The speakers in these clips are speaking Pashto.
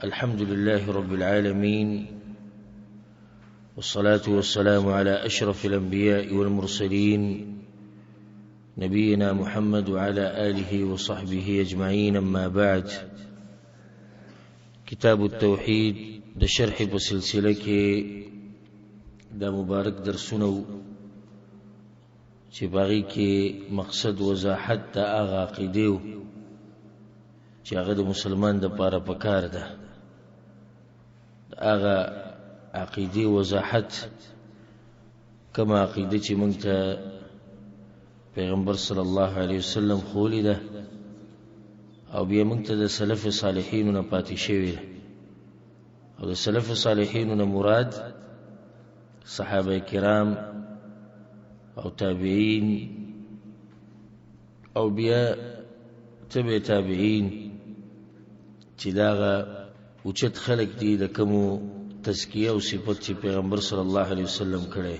الحمد لله رب العالمين، والصلاة والسلام على أشرف الأنبياء والمرسلين نبينا محمد وعلى آله وصحبه أجمعين. أما بعد، كتاب التوحيد دا شرح بسلسلة دا مبارك درسنو چه باغی کې مقصد وضاحت دا آغا عقیدیو چه آغا دا مسلمان دا پارا پکار دا آغا عقیدی وضاحت کما عقیده چه منگتا پیغمبر صلی اللہ علیہ وسلم خولی دا او بیا منگتا دا سلف صالحینو نا پاتی شوی دا او دا سلف صالحینو نا مراد صحابه کرام او تابعین او بیا تبع تابعین چی داغا اوچت خلق دی دا کمو تزکیه او صفت چی پیغمبر صلی اللہ علیہ وسلم کرے.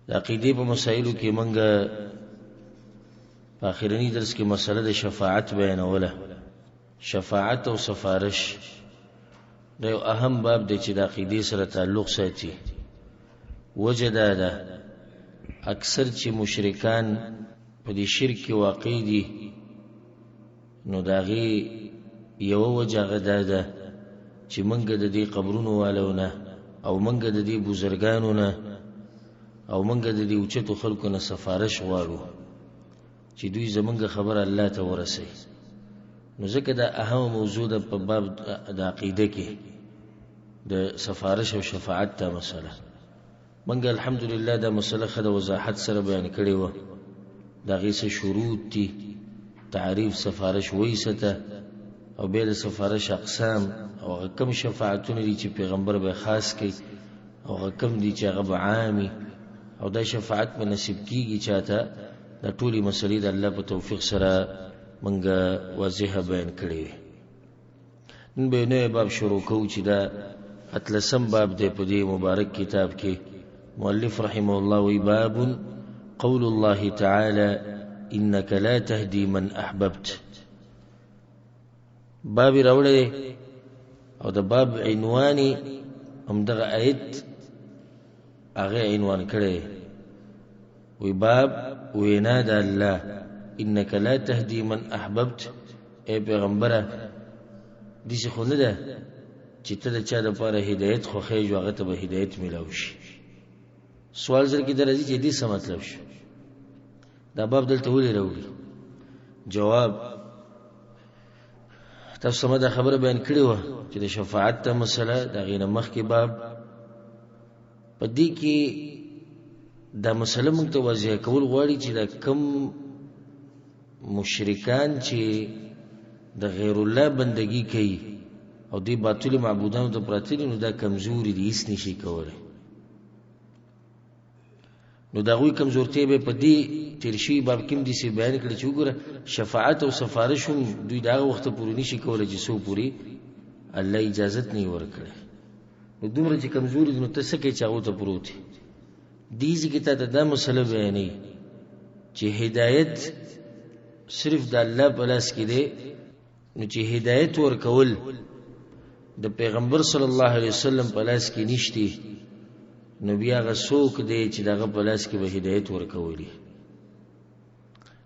دا عقیدی پا مسائلو کی منگا پا آخرانی درس کی مسئلہ دا شفاعت بیان اولا. شفاعت او سفارش دا یو اهم باب دی چی دا عقیدی سر تعلق ساتی. وجه دا اکثر چی مشرکان پا دی شرک واقع دی نو داغی یو وجه غدا دا چی منگا دا دی قبرونو والونا او منگا دا دی بزرگانونا او منگا دا دی اوچتو خلقونا سفارش غوارو چی دوی زمنگا خبر اللہ تا ورسی. نو ذکر دا اهم موضوع دا پا باب دا عقیده کی دا سفارش و شفاعت تا مسئلہ منگا الحمدللہ دا مسئلہ خد وضاحت سر بیان کردی و دا غیس شروط تی تعریف سفارش ویستا او بید سفارش اقسام او غکم شفاعتون دی چی پیغمبر بے خاص کی او غکم دی چی غب عامی او دا شفاعت میں نصیب کی گی چاہتا دا طولی مسئلی دا اللہ پا توفیق سرا منگا واضح بیان کردی. ان بے نوے باب شروع کو چی دا اتلسم باب دے پا دی مبارک کتاب کی مؤلف رحمه الله وی باب قول الله تعالى انك لا تهدي من احببت. باب راوڑے او دا باب عنوانی هم دغا آیت آغی عنوان کرے وی باب وینا دا اللہ انك لا تهدي من احببت. اے پیغمبرہ دیسی خونه دا چی تا دا چا دا پارا ہدایت خو خیج واغتا با ہدایت ملاوشی. سوال زر کی در ازی چی دیسا مطلب شو دا باب دلتا ہولی روڑی جواب تاسو سمه دا خبره بیان کړی و چې د شفاعت ته مسله دا غینه مخ کې باب په دې کې دا مسله موږ ته واضح کول غواړي چې دا کم مشرکان چې د غیر الله بندگی کوي او دی باطل معبودانو ته پراته دي نو دا کمزوري دي هیڅ نشي کولی. نو دا غوی کمزورتي به په دې ترشی باب کم دي سی بیان کړی چې وګوره شفاعت او سفارش هم دوی دا وخت پوری نشي کولای چې سو پوری الله اجازت نه ورکړي. نو دومره چې کمزوري نو ته سکه چاغو ته پروتي دیږي کې ته دا مسله بیانې چې هدایت صرف د الله په لاس کې دی. نو چې هدایت ورکول د پیغمبر صلی الله علیه وسلم په لاس کې نشته نو بیا غسوک دی چې دغه په لاس کې به هدایت ورکولي.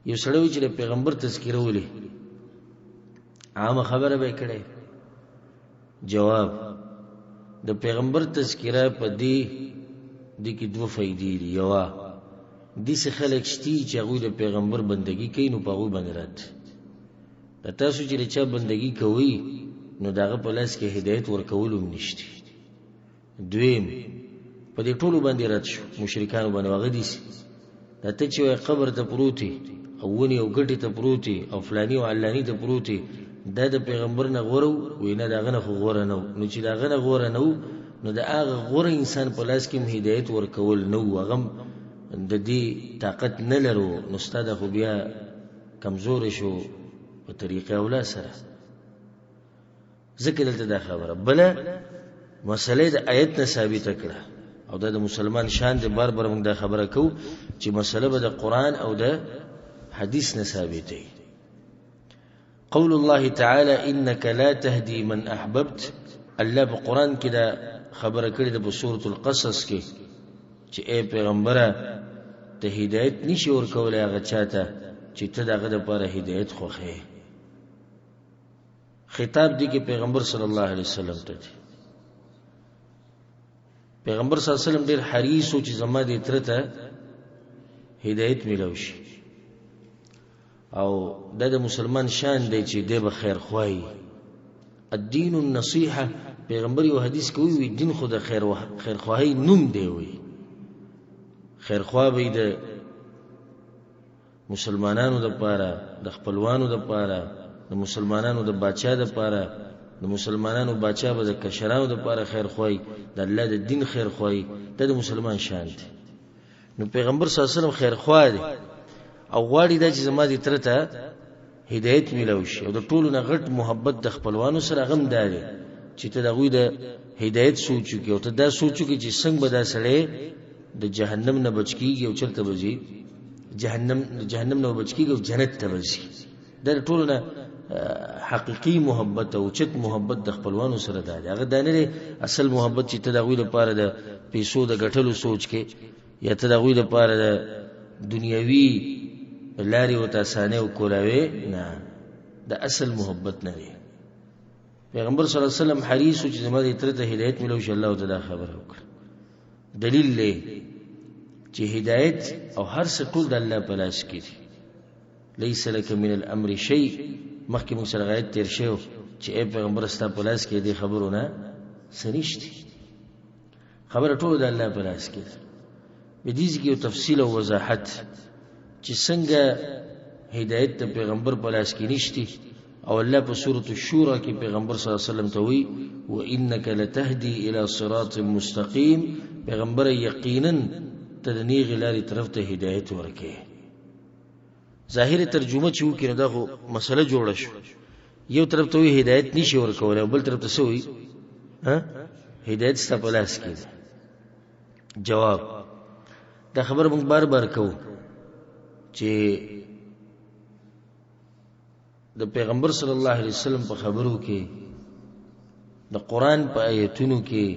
یو سړی چې د پیغمبر تذکره ولي عام خبره به کړي. جواب د پیغمبر تذکره په دې کې دوه فائدې دي. یو دې څه خلک شتي چې هغه د پیغمبر بندگی کوي نو په هغه باندې رات د تاسو چې چا بندگی کوي نو دغه په لاس کې هدایت ورکول هم نشته. دویم په دې ټولو باندې رات شو مشرکان باندې وغدي دا ته چې قبر ته پروتي او ونی او ګټي ته پروتي او فلانی او علانی ته پروتي دا د پیغمبر نه غورو وینه دا غنه خو غوره نو چې دا غنه غوره نو دا هغه غوره انسان په لاس کې هدایت ورکول نو غم د دې طاقت نه لرو نو ستاده خو بیا کمزور شو په طریقه اوله سره. ذکر دلته دا خبره بل مسئله د آیت نه ثابت کړه او دا د مسلمان شان دی. بار بار موږ دا خبره کو چې مسله به د قرآن او د حدیث نه ثابت دی. قول الله تعالى انك لا تهدي من احببت. الله په قران کې دا خبره کړې ده په سورۃ القصص کې چې اے پیغمبره ته هدایت نشي ورکولای هغه چاته چې ته دغه لپاره هدایت خوښې. خطاب دی کې پیغمبر صلی الله علیه وسلم ته دی. پیغمبر صلی الله علیه وسلم ډیر حریص و چې زما دې تر ته هدایت ملو شي او د مسلمان شان دی چې دی به خیر خوای. الدین النصیحه پیغمبر یو حدیث کوي وی دین خو د خیر خواهی نوم دی وی. خیر خواه به د مسلمانانو د پاره د خپلوانو د پاره د مسلمانانو د بادشاہ د پاره د مسلمانانو بادشاہ به د کشرانو د پاره خیر خوای. د الله د دین خیر خوای د مسلمان شان دی. نو پیغمبر صلی الله علیه وسلم خیر خواه دی او غواړي دا چې زما دې تر ته هدایت ملو شي او د ټولو نه غټ محبت د خپلوانو سره غم داري چې ته دغوی د هدایت سوچو کې او ته دا سوچو کې چې څنګه به دا سړی د جهنم نه بچ کیږي او چرته بځي جهنم نه بچ کیږي او جنت ته بځي. دا ټول نه حقيقي محبت او چت محبت د خپلوانو سره ده. هغه د نه اصل محبت چې ته دغوی لپاره د پیسو د ګټلو سوچ کې یا ته دغوی لپاره د دنیوي لاري او تاسانه او کولاوي نه، د اصل محبت نه دی. پیغمبر صلی الله علیه وسلم حریص چې زما دې تر ته هدایت ملو شي. الله تعالی خبر وکړه دلیل له چې هدایت او هر څه ټول د الله په لاس کې دي. ليس لك من الامر شيء. مخکې موږ سره غایت تیر شو چې اے پیغمبر ستا په لاس کې دې خبرونه سنشتي. خبره ټول د الله په لاس کې ده. به دې کې یو تفصیل او وضاحت چې څنګه هدایت د پیغمبر په لاس کې نشتی او الله په سورۃ الشورى کې پیغمبر صلی الله علیه وسلم ته وی وانک لتهدی الی صراط مستقیم. پیغمبر یقینا تدنیغ لاري طرف ته هدایت ورکه. ظاهر ترجمه چې وکړه دا خو مسله جوړه شو. یو طرف ته وی هدایت نشي ورکول او بل طرف ته سوی هدایت ست په لاس کې. جواب دا خبر موږ بار بار کوو چې د پیغمبر صلی الله علیه وسلم په خبرو کې د قران په آیتونو کې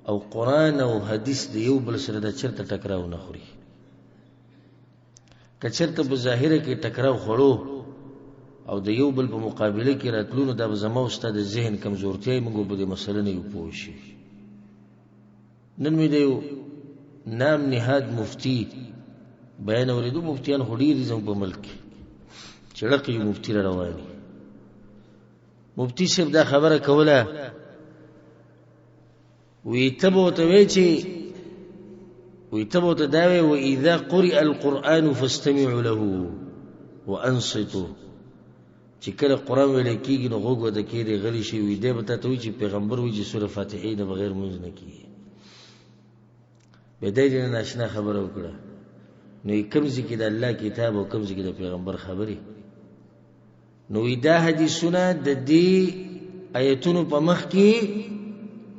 او قران او حدیث د یو بل سره د چرته ټکراو نه خوري. که چرته په ظاهره کې ټکراو خورو او د یو بل په مقابله کې راتلونو د زما او استاد ذهن کمزورتیا موږ په دې مسله نه یو پوه شي. نن مې دیو نام نهاد مفتی بیان اوریدو. مفتیان خوري دي زموږ په ملک چړقي مفتی را رواني. مفتی صاحب دا خبره کوله وی تبو ته وی چې وی تبو ته دا وی و اذا قرئ القرآن فاستمعوا له وانصتوا. چې کله قرآن ویل کېږي نو غوږ وته کېږي غلی شي. وی دی به ته وی چې پیغمبر وی چې سوره فاتحه نه بغیر مونږ نه کیږي. به دې نه ناشنا خبره وکړه. نو کوم ځکه د الله کتاب او کوم ځکه د پیغمبر خبري. نو دا حدیثونه د دې آیتونو په مخ کې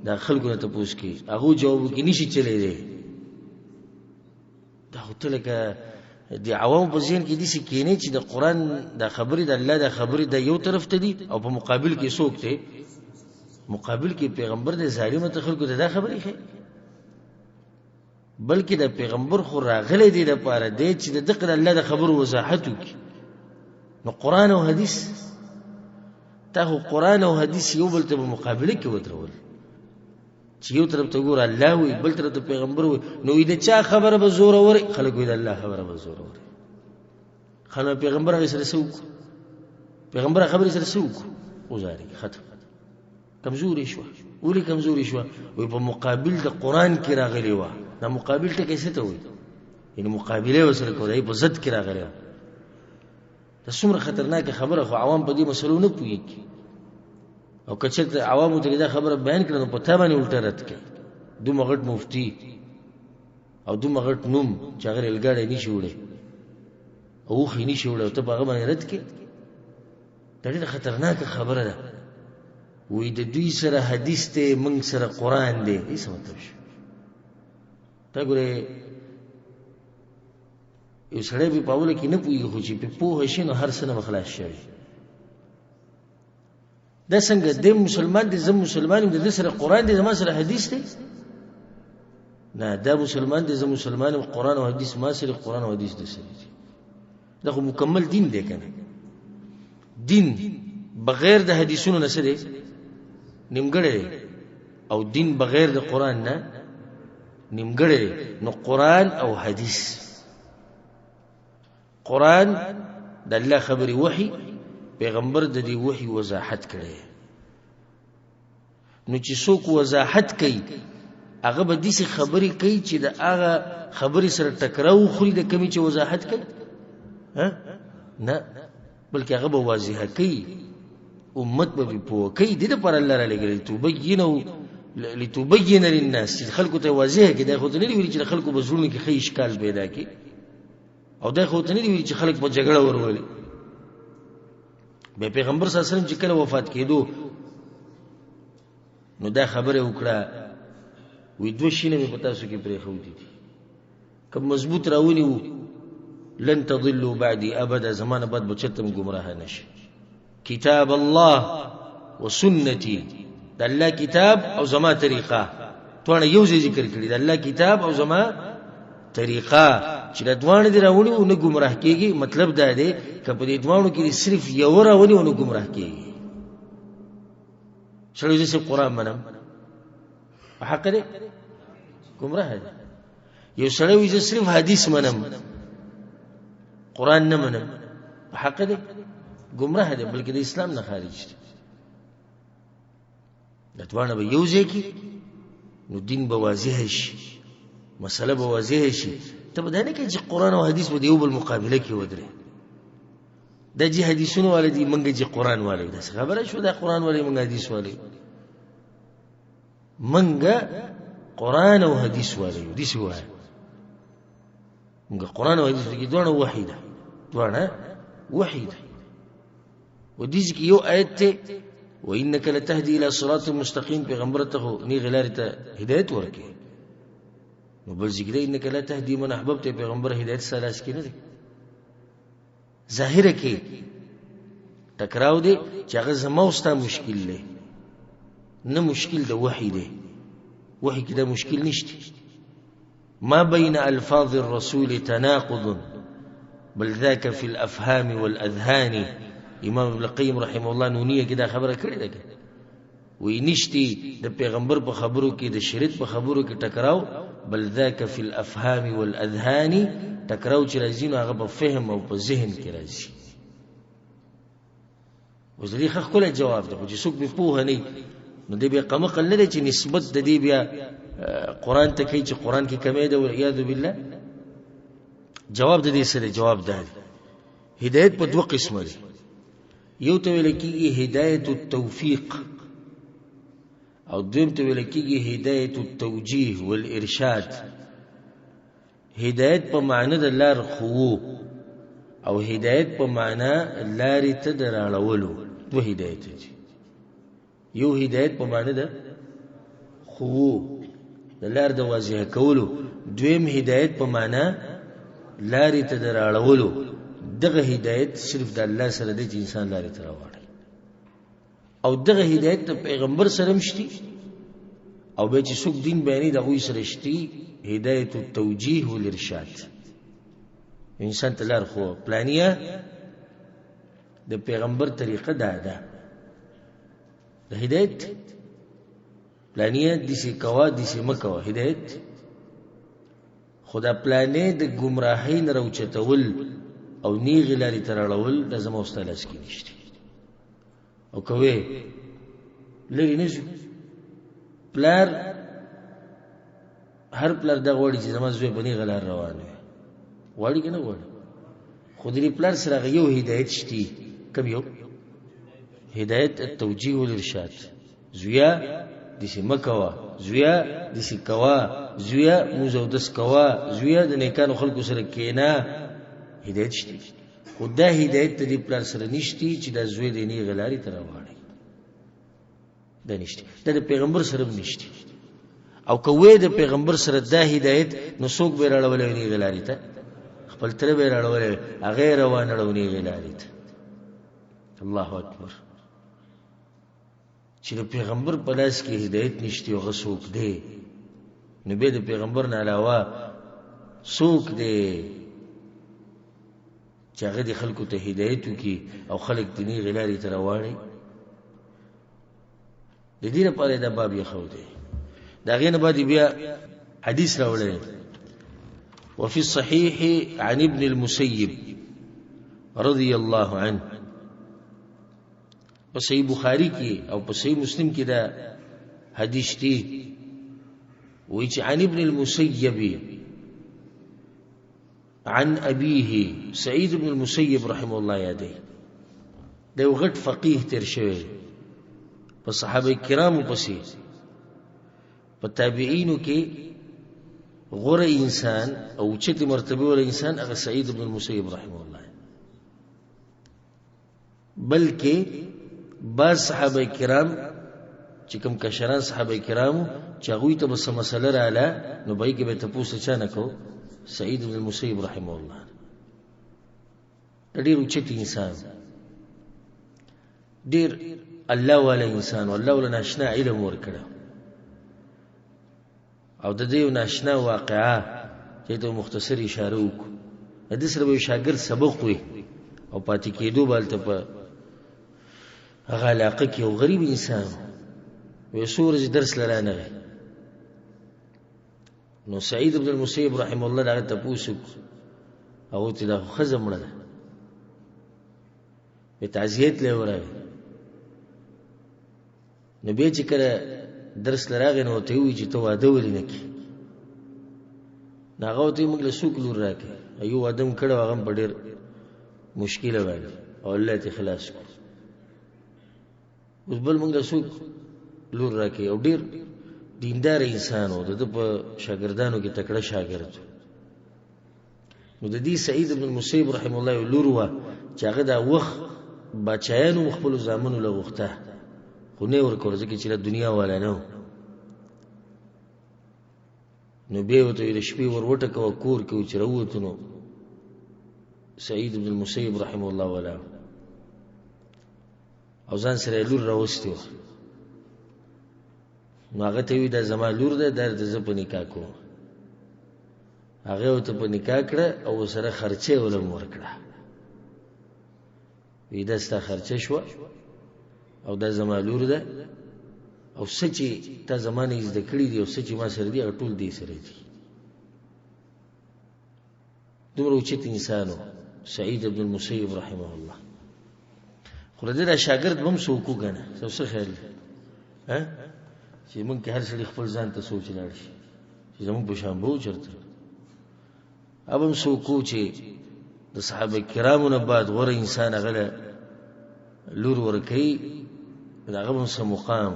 دا خلکو ته پوښ کی هغه جواب کې نشي چلے دی. دا هوته لکه د عوام په ذهن کې دي چې کینې چې د قران د خبرې د الله د خبرې د یو طرف ته دي او په مقابل کې څوک ته مقابل کې پیغمبر د ظالم ته خلکو ته دا خبرې خي. بلکې د پیغمبر خو راغلي دي د پاره دی چې د دغه الله د خبرو وضاحت وکړي. نو قران او حدیث ته قران او حدیث یو بل ته په مقابله کې ودرول چې یو طرف ته ګور الله وي بل طرف ته پیغمبر وي. نو دې چا خبره به زور ور خلک وي د الله خبره به زور ور خلک پیغمبر سره سوق پیغمبر خبره سره سوق وزاري ختم کمزوري شو. ولي کمزوري شو؟ وي په مقابل د قران کې راغلي و. دا مقابل ته کیسه ته وي یعنی مقابله وسره کوي په ضد کې راغلي. دا څومره خطرناک خبره خو عوام په دې مسلو نه پوهیږي. او کچته عوامو ته دا خبره بیان کړي نو په تا باندې الټه رد کړي. دومره غټ مفتی او دومره غټ نوم چې هغه الګاډي نشي وړي او خې نشي وړي او ته هغه باندې رد کړي. دا ډېره خطرناک خبره ده. وې د دوی سره حدیث ته موږ سره قران دی. هیڅ مطلب شي. تا ګوره یو سړی په پاوله کې نه پوهیږي خو چې په پوه شي نو هر څه نه خلاص شي. دا څنګه د مسلمان دي زم مسلمان دي د سره قران دي زما سره حدیث دی نه دا مسلمان دي زم مسلمان قران او حدیث ما سره قران او حدیث دي سره دا خو مکمل دین دی کنه دین بغیر د حدیثونو نه سره نیمګړی او دین بغیر د قران نه نیمګړی نو قران او حدیث قران د الله خبري وحي پیغمبر د دې وحي وضاحت کړي نو چې څوک وضاحت کوي هغه به دې خبري کوي چې د هغه خبري سره ټکراو خوري د کمی چې وضاحت کوي نه بلکې هغه به واضح کوي امت به په کوي د پر الله را لګل لتبين للناس خلکو ته واضح کې دا خو ته نه ویل چې خلکو به زړونو کې خې اشکال پیدا کی او دا خو ته نه ویل چې خلک په جګړه ورولي به پیغمبر صلی الله علیه وسلم چې کله وفات کېدو نو دا خبره وکړه وې دوه شینه په تاسو کې پرې خو دي کوم مضبوط راونی وو لن تضلوا بعدي ابدا زمانه بعد بچتم گمراه نشي کتاب الله وسنتي د الله کتاب او زما طریقه توانه یو ذکر کړی د الله کتاب او زما طریقه چې د دوانه دی راونی او نه گمراه کیږي مطلب دا دی کله د دوانو کې صرف یو راونی او نه گمراه کیږي شړو چې قرآن منم حق دی گمراه دی یو شړو چې صرف حدیث منم قرآن نه منم حق دی گمراه دی بلکې د اسلام نه خارج دی د دوانه به یو ځکه نو دین به واضح شي مسله به واضح شي ته به نه کې چې قرآن او حدیث په یو بل مقابله کې ودرې د جې حدیثونو والدي منګه چې قرآن والي دا خبره شو دا قرآن والي منګه حدیث والي منګه قرآن او حدیث والي دي څه وایي منګه قرآن او حدیث کې دوه وحیده دوه وحیده ودې کې یو آیت ته وانك لتهدي الى صراط مستقيم پیغمبر ته ني غلار ته هدایت ورکي نو بل ذکر انك لا تهدي من احببت پیغمبر هدایت سره اس کې نه دي ظاهر کې ټکراو دي چې هغه زموسته مشکل له نه مشکل د وحي دی وحي کې دا مشکل نشته ما بين الفاظ الرسول تناقض بل ذاك في الافهام والاذهان امام ابن القیم رحمه الله نونیه کې دا خبره کړې ده وې نشتی د پیغمبر په خبرو کې د شریعت په خبرو کې ټکراو بل ذاك في الافهام والاذهان ټکراو چې راځي نو هغه په فهم او په ذهن کې راځي وزري خو کله جواب ده چې څوک به پوه نه نو دې به قمقل نه چې نسبت د دې بیا قران ته کوي چې قران کې کمی ده والعياذ بالله جواب د دې سره جواب ده هدایت په دوه قسمه دي یو ته ویل کېږي هدایت التوفیق او دویم ته ویل کېږي هدایت التوجیه والارشاد هدایت په معنی د لار خو او هدایت په معنی لارې ته دراړولو دوه هدایت دي یو هدایت په معنی د خو د لار د واضح کولو دویم هدایت په معنی لارې ته دراړولو دغه هدایت صرف د الله سره د انسان لارې ته راوړي او دغه هدایت د پیغمبر سره مشتي او به چې څوک دین بیانې د غوي سره شتي هدایت التوجیه والارشاد انسان ته لار خو پلانیه د پیغمبر طریقه ده د هدایت پلانیه د سی کوا د سی مکوا هدایت خدا پلانې د گمراهۍ نه راوچتول او نیغ لاري ترړول د زموستلس کې نشته او کوي لري نشو پلار هر پلار دا غوړي چې زموږ بني غلار روانه وړي کنه وړي خو دې پلار سره یو هدایت شتي کوم یو هدایت التوجیه والارشاد زویا د سیمکوا زویا د سیکوا زویا مزودس کوا زویا د نیکانو خلکو سره کینا هدایت شته خدا هدایت دې پلار سره نشتی چې د زوی د نه غلاري تر واړي د نشتی د پیغمبر سره نشتی او کوی د پیغمبر سره د هدایت نو څوک به راړولې نه غلاري ته خپل تر به راړولې غیر روان راړونی غلاري ته الله اکبر چې د پیغمبر په لاس کې هدایت نشته او غسوک دی نو به د پیغمبر نه علاوه څوک دی چې هغه د خلکو ته هدایت وکړي او خلک دیني غلاري ته راوړي د دې لپاره دا باب یې خو دی دا غینه بعد بیا حدیث راوړل وفي الصحيح عن ابن المسيب رضي الله عنه په صحیح بخاری کې او په صحیح مسلم کې دا حدیث دی وایي چې عن ابن المسيب عن أبيه سعيد بن المسيب رحمه الله یاده دا یو غټ فقيه تیر شوی په صحابه کرامو پسې په تابعینو کې غوره انسان او چته مرتبه ول انسان هغه سعيد بن المسيب رحمه الله بلکې بعض صحابه کرام چې کوم کشران صحابه کرامو چې هغه ته بس مسله رااله نو به کې به تاسو چا نه کو سعيد بن المسيب رحمه الله ډېر اوچت انسان ډېر الله ولا انسان والله ولا ناشنا علم ورکړه او د دې ناشنا واقعا چې ته مختصر اشاره وکړه د دې سره به شاګرد سبق وي او پاتې کېدو بالته په هغه علاقه کې یو غریب انسان وي سورج درس لرانه نو سعيد بن المسيب رحمه الله دغه تاسو او ته دا خزم مړه په تعزیت له وره نبی چې کړه درس لراغې نو ته وی چې ته واده ولینې کی ناغه ته موږ له سوق لور راکې ایو ادم کړه هغه په ډېر مشکله وایي او الله ته خلاص کو اوس بل موږ له سوق لور راکې او ډېر دیندار انسان او د په شاګردانو کې تکړه شاګرد نو د دې سعيد بن المسيب رحم الله لور وا چې هغه دا وخت بچایانو خپل زامنو له وخته خو نه ورکول ځکه چې د دنیا والا نه نو به وته د شپې وروټه کو کور کې چې راوته نو سعيد بن المسيب رحم الله ولا او ځان سره لور راوستي نو هغه ته وی د زما لور ده د زپ نکاح کو هغه ته په نکاح کړه او سره خرچه ولم ورکړه وی دا ستا خرچه شو او د زما لور ده او سچي ته زمانه زده کړی دی او سچي ما سره دی ټول دی سره دی دومره اوچت انسانو سعيد بن المسيب رحمه الله خو دې شاګرد هم سوکو کنه څه خیال ها چې مونږ هر څه خپل ځان ته سوچ لاړ شي چې زموږ په شان بو چرته ابم سوکو چې د صحابه کرامو نه بعد غوره انسان غله لور ورکی داغه هم سم مقام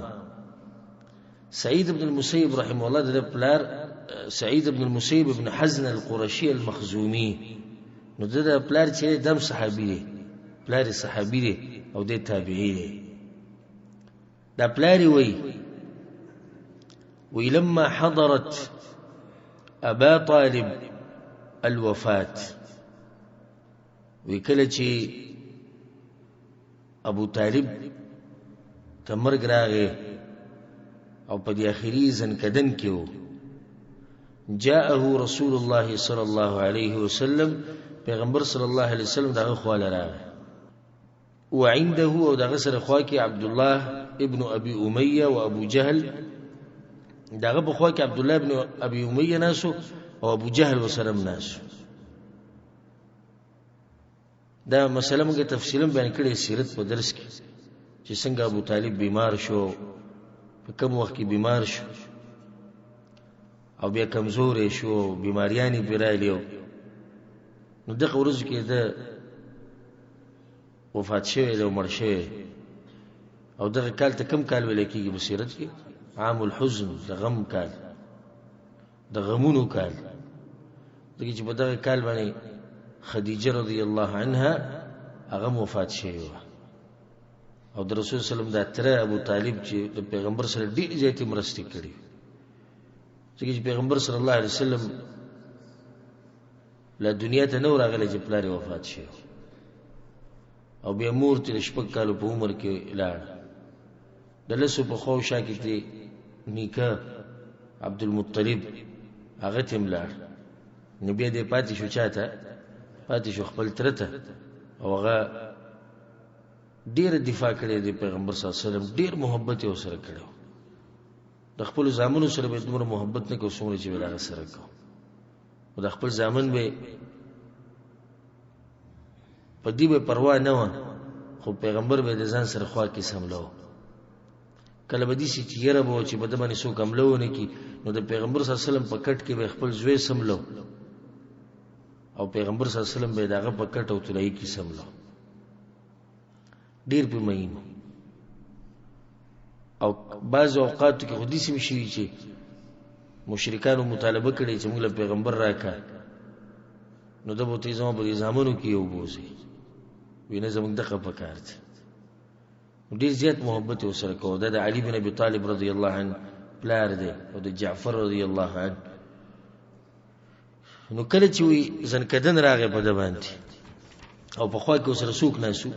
سعيد بن المسيب رحمه الله د پلار سعيد بن المسيب بن حزن القرشي المخزومي نو د پلار چې دم صحابي دی پلار صحابي دی او د تابعي دی دا پلار وی لما حضرت ابا طالب الوفات وی کله چې ابو طالب تمرګ راغی او په دې اخیری ځنکدن کې وو جاءه رسول الله صلى الله عليه وسلم پیغمبر صلی الله علیه وسلم دغه خواله راغی وعنده او دغه سره خوا کې عبد الله ابن ابي اميه و ابو جهل دغه په خوا کې عبد الله ابن ابي اميه ناسو او ابو جهل وسلم ناسو دا مسله موږ تفصیلا بیان کړې سیرت په درس کې چې څنګه ابو طالب بیمار شو په کوم وخت کې بیمار شو او بیا کمزورې شو بیماریانی پیرایلیو نو دغه ورځ کې د وفات شوی د عمر شوی او دغه کال ته کم کال ویل کېږي په سیرت کې عام الحزن د غم کال د غمونو کال دغه چې په دغه کال باندې خدیجه رضی الله عنها هغه وفات شوی او د رسول سلام د تر ابو طالب چې د پیغمبر سره ډېر زیاتې مرستې کړې چې پیغمبر صلی الله علیه وسلم لا دنیا ته نو راغلی چې پلار وفات شي او بیا مور ته شپږ کال په عمر کې لاړ د لسو په خوا شا کې دی نیکه عبدالمطلب هغه ته ملاړ نو بیا دې پاتې شو چاته پاتې شو خپل تره ته او هغه ډېر دفاع کړی دی پیغمبر صلی الله علیه وسلم ډېر محبت یې ورسره کړی د خپل زامنو سره به دومره محبت نه کوو څومره چې به د هغه سره کوو او د خپل زامن به په دې به پروا نه وه خو پیغمبر به د ځان سره خوا کې سملو کله به داسې چې یره به و چې به ده باندې څوک حمله ونه کړي نو د پیغمبر صلی الله علیه وسلم په کټ کې به خپل زوی سملو او پیغمبر صلی الله علیه وسلم به د هغه په کټ او طلایي کې سملو ډېر په مهین او بعض اوقاتو کې خو داسې هم شوي چې مشرکانو مطالبه کړې چې موږ له پیغمبر راکړه نو ده به ورته زما په دې زامنو کې یې وبوځي وي نه زموږ دغه پکار دی ډېر زیات محبت یې ورسره کوو دا د علي بن ابي طالب رضی الله عنه پلار دی او د جعفر رضی الله عنه نو کله چې وي زنکدن راغی په ده باندې او په خوا کې ورسره څوک ناسو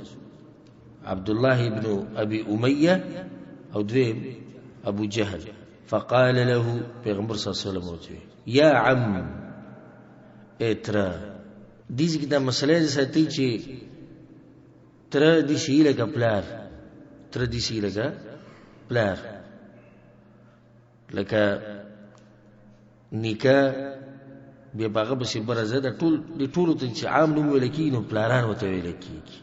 عبدالله ابن ابي اميه او دویم ابو جهل فقال له پیغمبر صلی الله علیه وسلم وتوی یا عم اترا دیږي کې دا مسله دې ساتي چې تر دې شي لکه پلار تر دې شي لکه پلار لکه نکاح بیا باغه بسې برزه د ټولو ته چې عام نوم ویل کېږي نو پلاران ورته ویل کېږي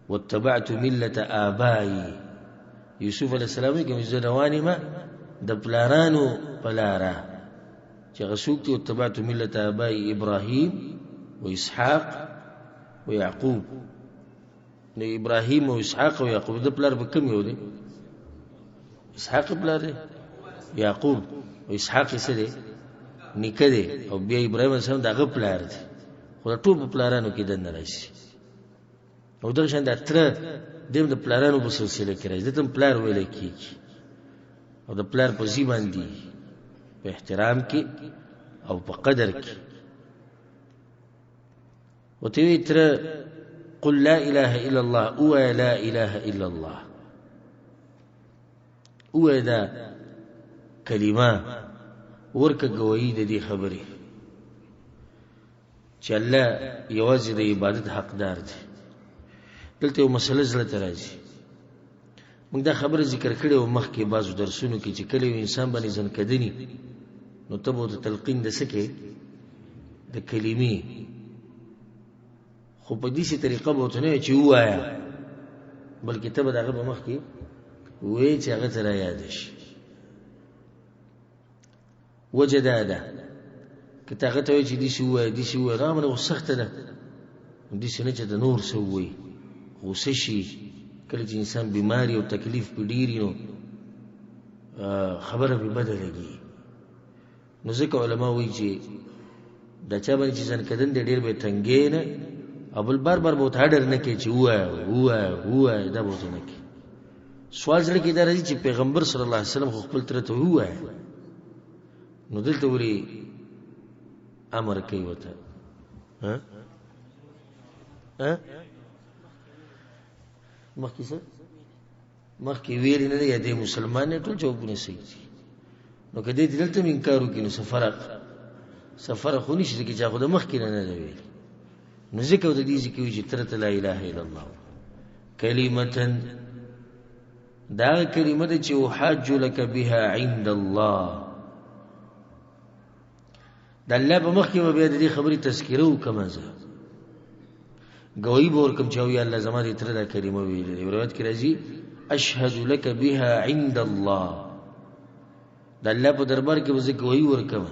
واتبعت ملة آبائي یوسف علیه السلام کې زه روان یم د پلارانو په لاره چې هغه څوک دي واتبعت ملة آبائي ابراهیم و اسحاق و یعقوب نو ابراهیم او اسحاق او یعقوب د پلار به کوم یو دی اسحاق پلار دی یعقوب او اسحاق یې څه دی نیکه دی او بیا ابراهیم علیه السلام د هغه پلار دی خو د ټول په پلارانو کې دننه راشي او دغه شان د تره دیم د پلارانو په سلسله کې راځي دته پلار ویل کېږي او د پلار په ځای باندې په احترام کې او په قدر کې وته وی تره قل لا اله الا الله او لا اله الا الله او دا کلمه ورکه گوئی د دې خبره چې الله یوازې د عبادت حقدار دی دلته یو مسله زړه ته راځي موږ دا خبره ذکر کړې و مخکې بعضو درسونو کې چې کله یو انسان باندې ځنکدني نو ته به ورته تلقین د څه کې د کلمې خو په داسې طریقه به ورته نه وایې چې ووایه بلکې ته به د هغه په مخکې ووایې چې هغه ته را یاده شي وجه دا ده که ته هغه ته وایې چې داسې ووایه داسې ووایه هغه باندې خو سخته ده داسې نه چې د نور څه ووایي غوسه شي کله چې انسان بیماری او تکلیف په ډېري نو خبره به بده لګي نو ځکه علما وایي چې دا چا باندې چې ځنکدن دی ډېر به تنګې نه او بل بار بار به ورته هډر نه کوي چې ووایه ووایه ووایه دا به ورته نه کوي سوال زړه کې دا راځي چې پیغمبر صلی الله علیه وسلم خو خپل تره ته ووایه نو دلته ولې امر کوي ورته مخکې څه مخکې ویلې نه دی یا دی مسلمان نه ټول جوابونه صحیح دي نو که دې دلته هم انکار وکړي نو څه فرق خو نشته چې چا خو د مخکې نه دی ویلي نو ځکه د دې ذکر چې ترته لا اله الا الله کلمه دا کلمه ده چې احاج لك بها عند الله د الله په مخ کې به بیا د دې خبرې تذکره وکړم زه گواہی به ورکړم چې یا الله زما دې تره دا کلمه ویلې دی روایت کې راځي اشهد لك بها عند الله د الله په دربار کې به زه گواہی ورکړم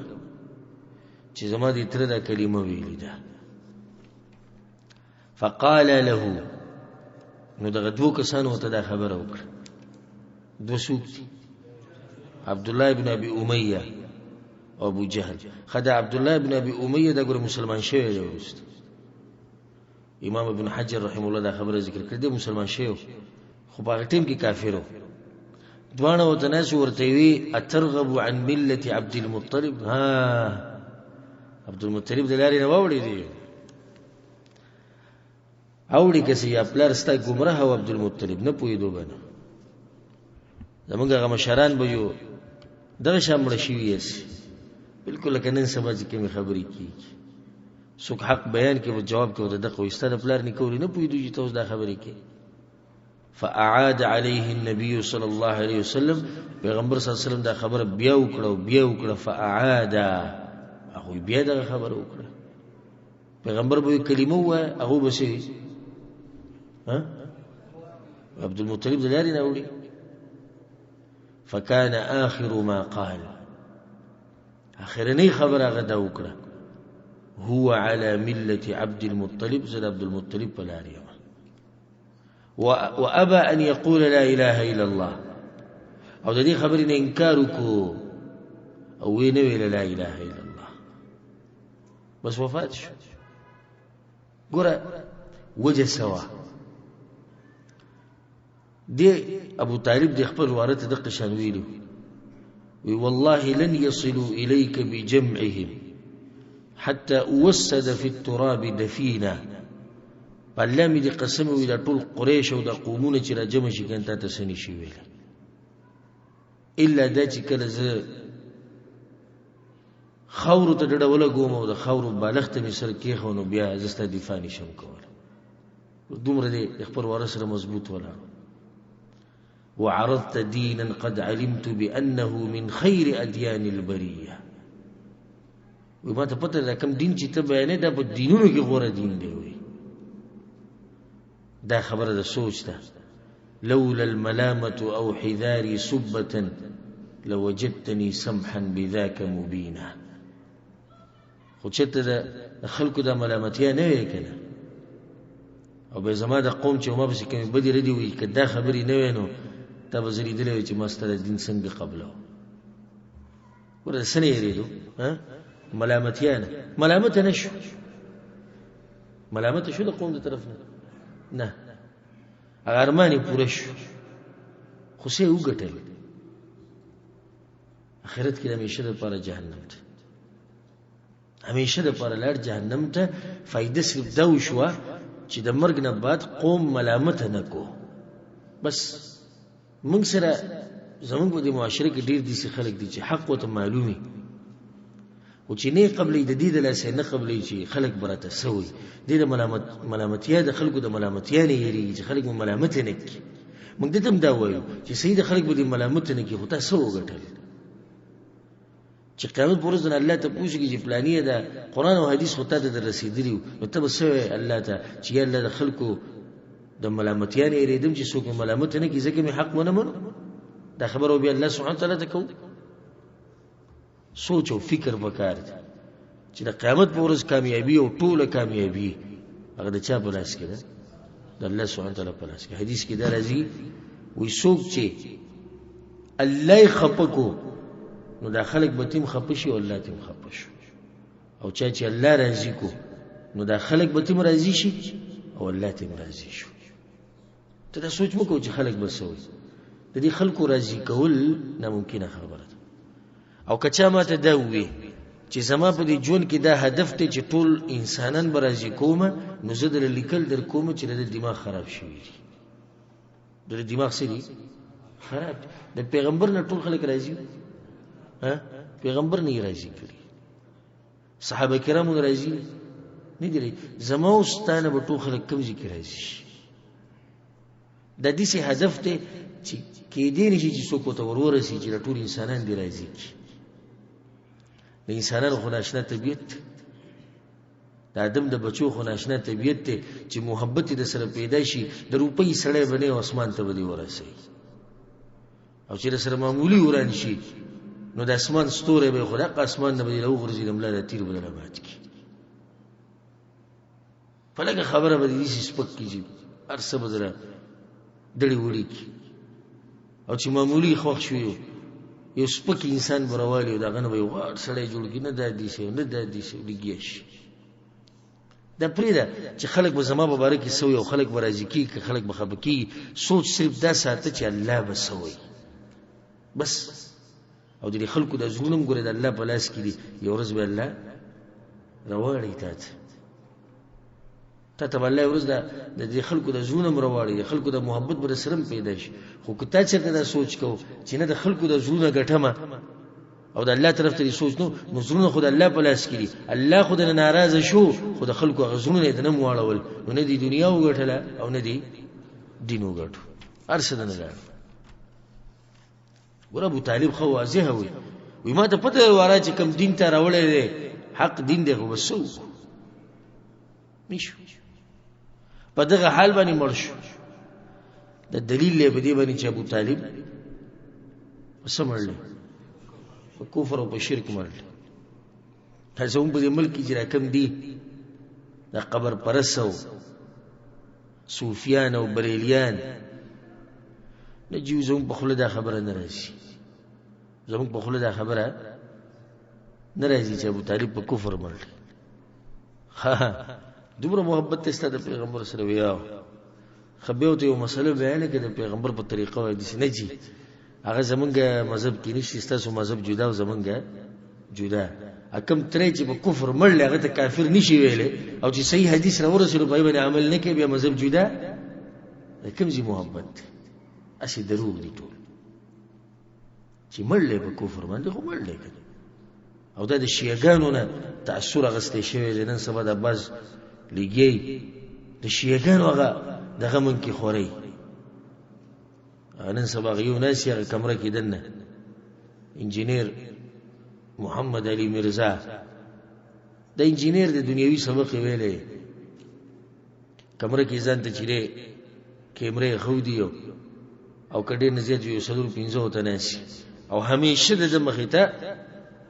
چې زما دې تره دا کلمه ویلې ده فقال له نو دغه دوه کسانو ته دا خبره وکړه دوه څوک دي عبد الله ابن ابي اميه او ابو جهل خدای عبد الله ابن ابي اميه دا ګور مسلمان شوی دی امام ابن حجر رحم الله دا خبره ذکر کړې مسلمان شوی خو په ټیم کې کافرو دوانه وته ناس ورته وی اترغب عن مله عبد المطلب ها عبد المطلب د لارې نه وړي دي اوړي کسي خپل رستا ګمراه او عبد المطلب نه پوي دوه زمونږ هغه مشران به یو دغه شان مړه شوي یاست بالکل لکه نن سبا چې کومې خبرې کېږي څوک حق بیان کې به جواب کې د دغه ستا د پلار نیکولي نه پوهېدو چې ته اوس دا خبرې کوې فاعاد عليه النبي صلى الله عليه وسلم پیغمبر صلی الله علیه وسلم دا خبر بیا وکړه فاعاد هغه بیا دا خبر وکړه پیغمبر به کلمه و هغه به شي ها عبد المطلب دلاري ناوړي فكان اخر ما قال اخرني خبر هغه دا وکړه هو على مله عبد المطلب زاد عبد المطلب بلاري وابى ان يقول لا اله الا الله او د دې خبرې نه انکار وکړو او وی نه ویل لا اله الا الله بس وفات شو ګوره وجه سوا دی ابو طالب د خپل وارث د قشان ویلو وی والله لن يصلوا اليك بجمعهم حتى اوسد في التراب دفينا الله می دې قسم وی د ټول قریش او د قومونه چې را جمع شي کنه ته سني شي ویل الا د چې کله زه خاور ته ډډه ولګوم او د خاور بالښت می سر کې خونو بیا زسته دفاع نشم کول دومره دې خپل ورث سره مضبوط ولا وعرضت دينا قد علمت بانه من خير اديان البريه وما ته پته ده کوم دین چې ته بیانې دا په دینونو کې غوړه دین دی وي دا خبره ده سوچ ده لولا الملامه او حذاري سبه لوجدتني سمحا بذاك مبينا خو چې ته د خلکو د ملامتیا نه وي کنه او به زما د قوم چې ما به کوم بدی ردی وي کدا خبرې نه وینو تا به زری دلې چې مستر دین څنګه قبله ورته سنې یریدو ها ملامت نشو ملامت شو د قوم د طرف نه ارمانی پوره شو خو سه وګټل اخرت کې همیشه د پاره جهنم ته همیشه د پاره لار جهنم ته فائدہ صرف دا وشو چې د مرګ نه بعد قوم ملامت نه کو بس موږ سره زموږ د معاشره کې ډیر دي خلک دي چې حق او ته معلومي او چې نه قبلې د دې د لاسه نه قبلې چې خلک برته سوي د ملامتیا د خلکو د ملامتیا نه یری چې خلک ملامت نه کوي موږ دې تم دا وایو چې سید خلک به ملامت نه کوي خو تاسو وګټل چې قیامت پر ورځ الله ته پوښتنه چې پلانیه ده قران او حدیث خو ته د رسیدلی نو ته بس الله ته چې الله د خلکو د ملامتیا نه یریدم چې څوک ملامت نه کوي ځکه می حق ونه منو دا خبرو به الله سبحانه تعالی ته کو سوچ او فکر وکړ چې د قیامت پر ورځ کامیابی او ټوله کامیابی هغه د چا په لاس کې ده د الله سبحانه تعالی په لاس کې حدیث کې دا راځي وي څوک چې الله خپکو نو دا خلک به تیم خپشي او الله تیم خپشو او چې الله راضي کو نو دا خلک به تیم راضي شي او الله تیم راضي شو ته دا سوچ مکو چې خلک به سوي د دې خلکو راضي کول ناممکنه خبره ده او کچا ماته دا وي چې زما په دې ژوند کې دا هدف ته چې ټول انسانان به راضي کوم نو زه در لیکل در کوم چې د دماغ خراب شوی دی د دماغ سړي خراب د پیغمبر نه ټول خلک راضي ها پیغمبر نه راضي کړی صحابه کرامو راضي نه دي زما او ستانه به ټول خلک کوم ذکر راضي د دې سي هدف ته چې کې دې نشي چې څوک ته ورورسي چې ټول انسانان دي راضي د انسانانو خو ناشنا طبيعت د ادم د بچو خو ناشنا طبيعت ته چې محبت د سره پیدا شي د روپۍ سړې بنې او اسمان ته ودی ورسي او چې سره معمولی وران شي نو د اسمان ستوره به خدا اسمان نه به لوغورځي دمله د تیر بدل مات کی فلکه خبره به دې سپک کیږي ارسه بدره دړي وړي کی او چې معمولی خوښ شوی یو سپک انسان بروالی دا غنه وي غوړ سړی جوړ کی نه د دې شي نه د دې شي لګیش دا پریدا چې خلک به زما مبارک سوی او خلک به راضی کی خلک به خبکی سوچ صرف دا ساته چې الله به سوی بس او دې خلکو د ظلم ګره د الله په لاس کې دي یو ورځ به الله راوړی ته الله ورځ د دې خلکو د زړونو مرواړي د خلکو د محبت بر سرم پیدا شي خو کته چې دا سوچ کو چې نه د خلکو د زړونو ګټمه او د الله طرف ته سوچ نو زړونه خود الله په لاس کې دي الله خود نه ناراضه شو خود خلکو غزونه دې نه مواړول نو نه دي دنیا وګټله او نه دي دین وګټو ارشد نه لار ګور ابو طالب خو واضح وي ما ته پته واره چې کم دین ته راولې دي حق دین دی خو وسو مشو په دغه حال باندې مړ شو د دلیل له بدی باندې چې ابو طالب وسمړل په کفر او په شرک مړل تاسو هم په ملک کې راکم دي د قبر پرسو صوفیان او بریلیان نجیو زمون په خله دا خبره نه راځي زمون په خله دا خبره نه راځي چې ابو طالب په کفر مړل دومره محبت ته ستاسو پیغمبر سره ویاو خبيو ته یو مسله بیان کړي د پیغمبر په طریقه وایي چې نه جی هغه زمونږه مذهب کې نشي ستاسو مذهب جدا او زمونږه جدا اکم ترې چې په کفر مړل هغه ته کافر نشي ویلې او چې صحیح حدیث راورسېلو په باندې عمل نه کوي بیا مذهب جدا کوم زی محبت اسی دروغ دي ټول چې مړل په کفر باندې خو مړل او دا د شیعاګانو نه تاثیر غستې شوی نن سبا د باز لګي د شیعاګانو هغه دغه من کې خوري نن سبا یو ناس یې کمره کې دنه انجینیر محمد علي مرزا د انجینیر د دنیوي سبق ویلې کمره کې ځان ته چیرې کیمره خو دیو او کډې نزيات یو سلور 15 ته ناشي او همیشه د مخیته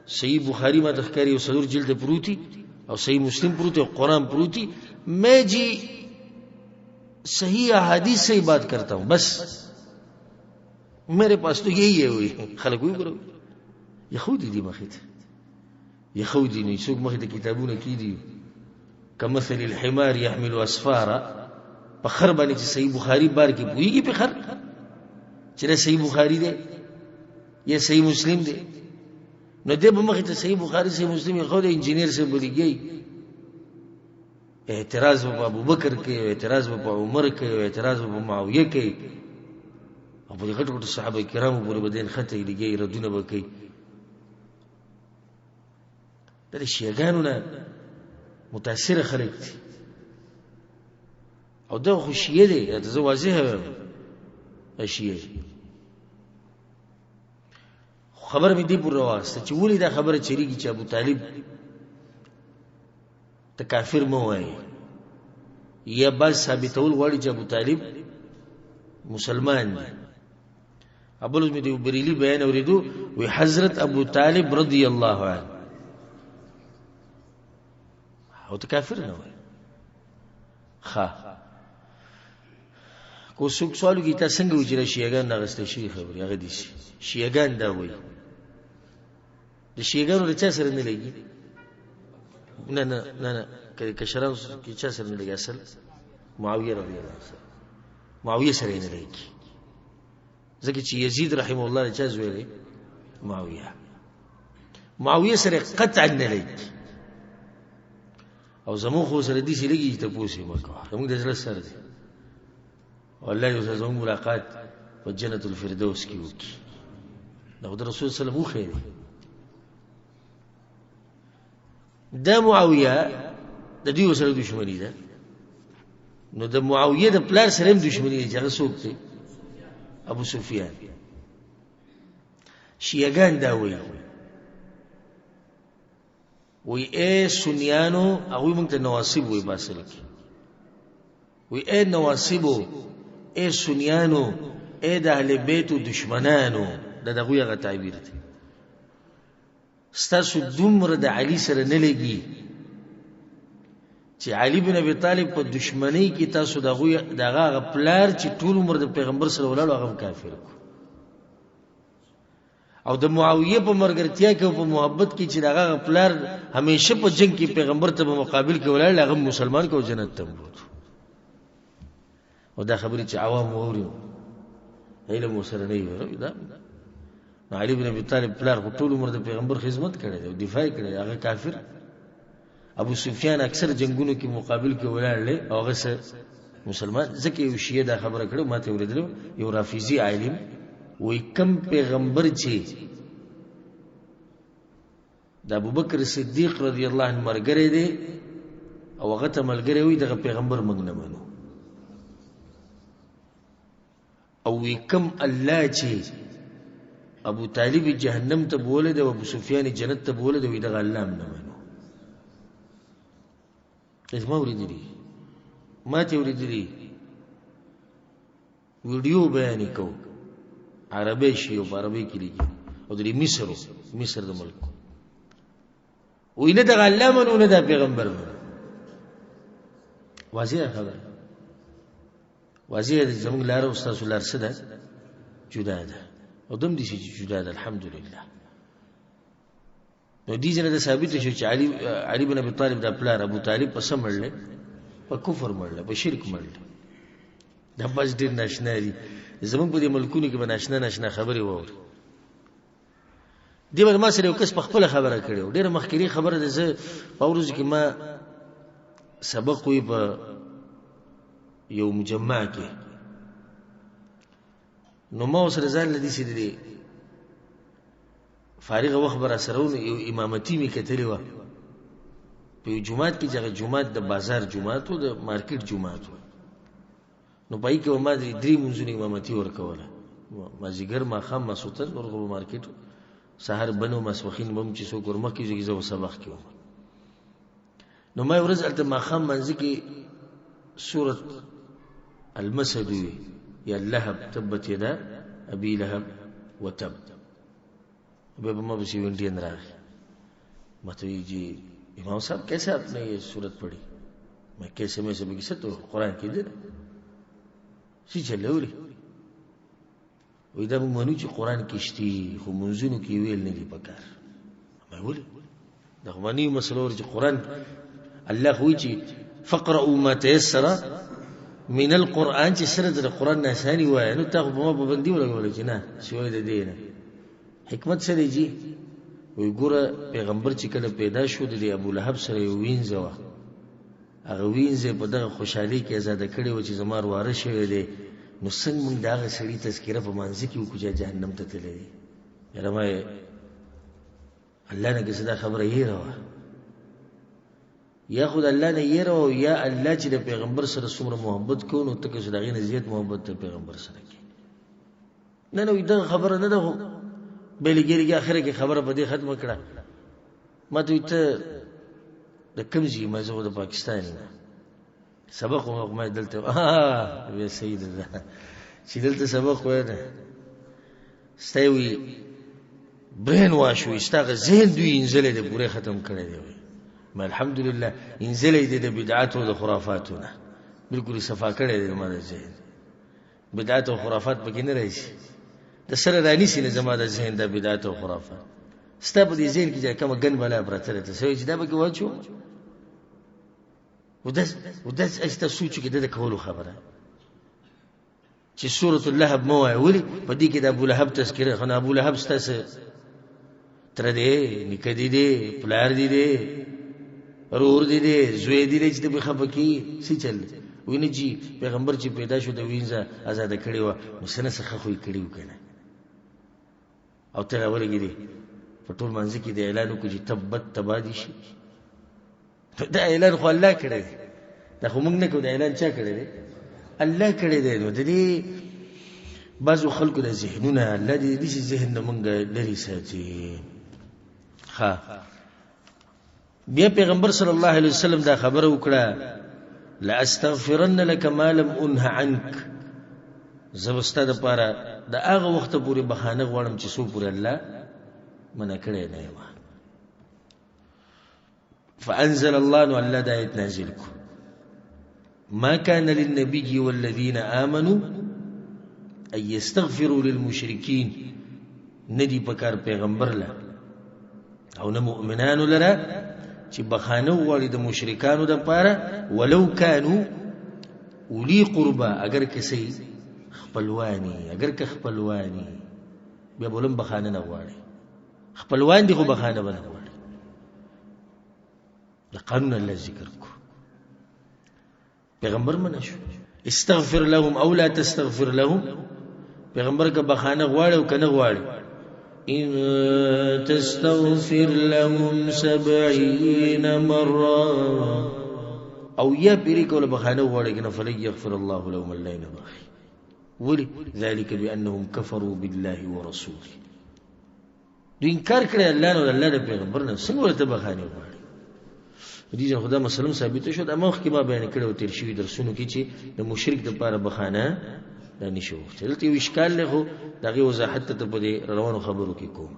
صحیح بخاری ما تخکاری و صدور جلد پروتی اور صحیح مسلم پروتی اور قرآن پروتی میں جی صحیح احادیث سے ہی بات کرتا ہوں بس میرے پاس تو یہی ہے ہوئی خلق ہوئی کرو یخودی دی مخیط یخودی نہیں سوک مخیط کتابون کی دی کمثل الحمار یحمل اسفارا پخر بانی چی صحیح بخاری بار کی پوئی گی پخر چرا صحیح بخاری دے یا صحیح مسلم دے نو دې په مخه ته صحیح بخاری صحیح مسلم خو د انجینیر سے بلیږي اعتراض په ابو بکر کې اعتراض په عمر کې اعتراض په معاویه کې او په غټ غټ صحابه کرامو پورې بدین خطه لګي ردونه وکي د شیعاګانو نه متاثر خلک دي او دا خو شیعه دي ته زه واضح شیعه خبر می دی پر واسطه چې ولې دا خبره چریږي چې ابو طالب ته کافر مو وای یا بس ثابتول غواړي چې ابو طالب مسلمان دی ابو می دی بریلی بیان اوریدو وی حضرت ابو طالب رضی الله عنه او ته کافر نه وای کو څوک سوالو کې تاسو څنګه وجره شیعاګان نغسته شي خبري هغه دي شیعاګان دا وای د شیعاګانو له چا سره نه لګي نه کشران کې چا سره نه لګي اصل معاویه رضی الله عنه معاویه سره نه لګي ځکه چې یزید رحم الله له چا زوی معاویه سره قطعا نه لګي او زمو خو سره دي چې لګي ته پوښي مکه موږ د زړه سره دي والله یو زمو ملاقات په جنت الفردوس کې وکي دا د رسول صلی الله علیه وسلم دا معاویه د دې سره دښمنی ده نو د معاویه د پلار سره هم دښمنی ده چې هغه څوک دی ابو سفیان شیعاګان دا وی اے سنیانو هغه موږ ته نواسب وی باسل کی وی اے نواسبو اے سنیانو اے د اهل بیت دشمنانو دغه یو تعبیر دی ستاسو دومره د علی سره نه لګي چې علی بن ابي طالب په دشمنی کې تاسو دغه پلار چې ټول عمر د پیغمبر سره ولاړ هغه کافر او د معاویه په مرګرتیا کې او په محبت کې چې دغه پلار همیشه په جنگ کې پیغمبر ته مقابل کې ولاړ هغه مسلمان کو جنت ته ووت او دا خبرې چې عوام ووري علم وسره نه وي دا علی بن ابي طالب پلار ټول عمر د پیغمبر خدمت کړي او دفاع کړي هغه کافر ابو سفیان اکثر جنگونو کې مقابل کې ولاړل او هغه مسلمان ځکه یو شیعه دا خبره کړو ماته ورېدل یو رافیزی عالم وای کم پیغمبر چې د ابوبکر صدیق رضی الله عنه مرګره دی او هغه ته ملګری وي دغه پیغمبر موږ نه منو او وی کم الله چې ابو طالب جهنم ته بوله دی او ابو سفیان جنت ته بوله دی وی دغه الله نه منو اسمه ورېدلی ماته ورېدلی ویډیو بیان کو عربی شی او عربی کې لیکي او د مصر د ملک وینه د الله منو نه د پیغمبر منو واضح خبر واضح زموږ لار او تاسو لار څه ده جدا ده او دم دي چې جدا ده الحمدلله نو دې ځنه د ثابت شو چې علي بن ابي طالب د پلار ابو طالب په سمړل په کفر مړل په شرک مړل دا بس ډیر ناشنا دي زموږ په دې ملکونو کې به ناشنا خبرې ووري دی ما سره یو کس په خپل خبره کړو ډیره مخکري خبره ده زه په ورځ کې ما سبق وی په یو مجمع کې نو ما سره ځان لدی سي دي فارغ وخت بر سرون یو امامتي می کتلی و په جمعات کې چې جمعات د بازار جمعات او د مارکیټ جمعات نو پای کې ما درې منځونه امامتي ورکوله ما زیګر ما خام ما سوتل ورغو مارکیټ سحر بنو مسوخین بم چې سو ګرمه کې چې زو سبق کې نو ما ورځ الته ما خام منځ کې سوره المسد یا لهب تبت يدا ابي لهب وتب ابے ما بسی ونڈی اندر آ مت جی امام صاحب کیسے آپ نے یہ سورت پڑھی میں کیسے میں سے بگی تو قرآن کی دے سی چلے وری ودا منو چې قرآن کیشتي خو منځونو کې ویل نه دی پکار ما ولي دا غوانی مسلور چې قرآن الله خو چې فقرؤوا ما تيسر من القرآن چې سره د قرآن نه ثاني وای نو تاسو په ما باندې ولګول چې نه شوی د دینه حکمت سره جی وی ګوره پیغمبر چې کله پیدا شو د ابو لهب سره وینځه هغه وینځه په دغه خوشحالي کې آزاد کړي و چې زمار واره شوی دی نو څنګه موږ دغه سړی تذکرہ په منځ کې وکړو چې جهنم ته تللی یاره ما الله نه کې صدا خبره یې راوه یا خود الله نه یې راو یا الله چې د پیغمبر سره څومره محبت کو نو ته کې صدا غي نه زیات محبت ته پیغمبر سره کې نه نو دا خبره نه ده بلګریږي اخره کې خبره په دې ختمه کړه ما ته د کمزي مزه د پاکستان سبق ما دلته وی سید ده چې دلته سبق وای نه ستوي برین واشو استغه ذهن دوی انزله ده پوره ختم کړی دی ما الحمدلله انزله دي د بدعات او د خرافاتونه بالکل صفا کړی دی ما د ذهن بدعات او خرافات پکې نه راځي د سره رانی سینه زما د ذهن د بدعات او خرافات ستاب دي ذهن کې کومه ګن بلا برتره ته سوي چې دا به کې واچو وداس اجته سوچ کې د کولو خبره چې سوره اللهب مو وایي په دې کې د ابو لهب تذکره خو ابو لهب ستاسو تر دې نکدي دي پلار دي رور دي زوی دي چې به خپکی سي چل ویني جی پیغمبر چې پیدا شو د وینځه آزاد کړي و مسنه څخه خو یې کړیو کنه او ته ورګيري په ټول منځ کې د اعلان کو چې تبت تبادي شي دا اعلان خو الله کړی دا خو موږ نه کوو دا اعلان چا کړی دی الله کړی دی نو د دې بعضو خلکو د ذهنونه الله دې ذهن نه مونږ لري ساتي ها بیا پیغمبر صلی الله علیه وسلم دا خبره وکړه لا استغفرن لك ما لم انه عنك زبستا د پاره د هغه وخت پورې بهانه غواړم چې سو پورې الله منع کړی نه و فانزل الله ان الله دایت نازلکو ما كان للنبي والذين آمنوا أن يستغفروا للمشركين ندي بكار پیغمبر له او نه مؤمنان لره چې بخانه وړي د مشرکانو د پاره ولو كانوا ولي قربا اگر کسي خپلواني اگر که خپلواني بیا بولم بخانه نه وړي خپلوان دي خو بخانه نه وړي د قانون الله ذکر کو پیغمبر منع شو استغفر لهم او لا تستغفر لهم پیغمبر کا بخانه غواړي او کنه غواړي ان تستغفر لهم 70 مره او یا پیری کوله بخانه غواړي کنه فلن يغفر الله لهم الله نه بخي ولي ذلك بانهم كفروا بالله ورسوله دو انکار کړی الله نو الله د پیغمبر نه څنګه ورته بخانه غواړي دې خدا مسلم ثابت شو د مخ کې ما بیان کړو تیر شوی درسونو کې چې د مشرک د لپاره بخانه دا نشو دلته یو اشکال له دغه وضاحت ته په روانو خبرو کې کوم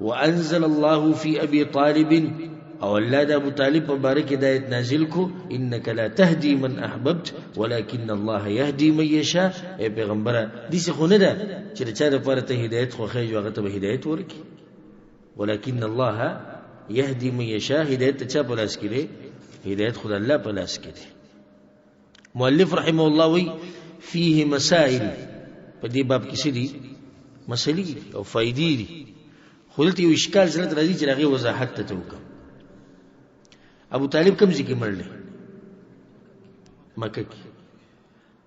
وانزل الله في ابي طالب او الله د ابو طالب مبارک هدایت نازل کو انك لا تهدي من احببت ولكن الله يهدي من يشاء اي پیغمبر دې څه خونه ده چې چا لپاره ته هدایت خو خې هغه ته هدایت ورکي ولكن الله يهدي من يشاء هدایت چا په لاس کې ده هدایت خدای الله په لاس کې ده مؤلف رحمه الله وی فيه مسائل په دې باب کې څه دي مسلې او فائدې دي خلته یو اشکال سره راځي چې هغه وضاحت ته وکم ابو طالب کوم ځکه مړل مکه کې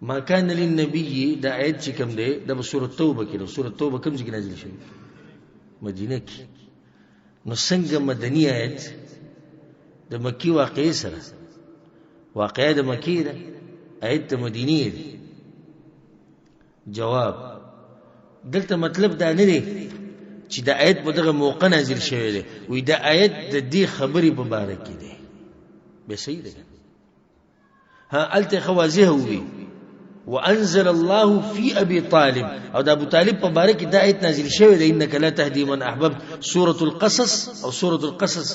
ما كان للنبي دا آیت چې کوم دی د سورۃ توبه کې سورۃ توبه کوم ځکه نازل شوی مدینه کې نو څنګه مدنی آیت د مکی واقعې سره واقعې د مکی ده آیت مدینی دی جواب دلته مطلب دا نه دی چې د آیت په دغه موقع نازل شوی دی وې د آیت د دې خبرې په باره کې دی به صحیح ده ها الته خوازه وي وانزل الله في ابي طالب او د ابو طالب په باره کې د آیت نازل شوی دی انك لا تهدي من احببت سوره القصص او سوره القصص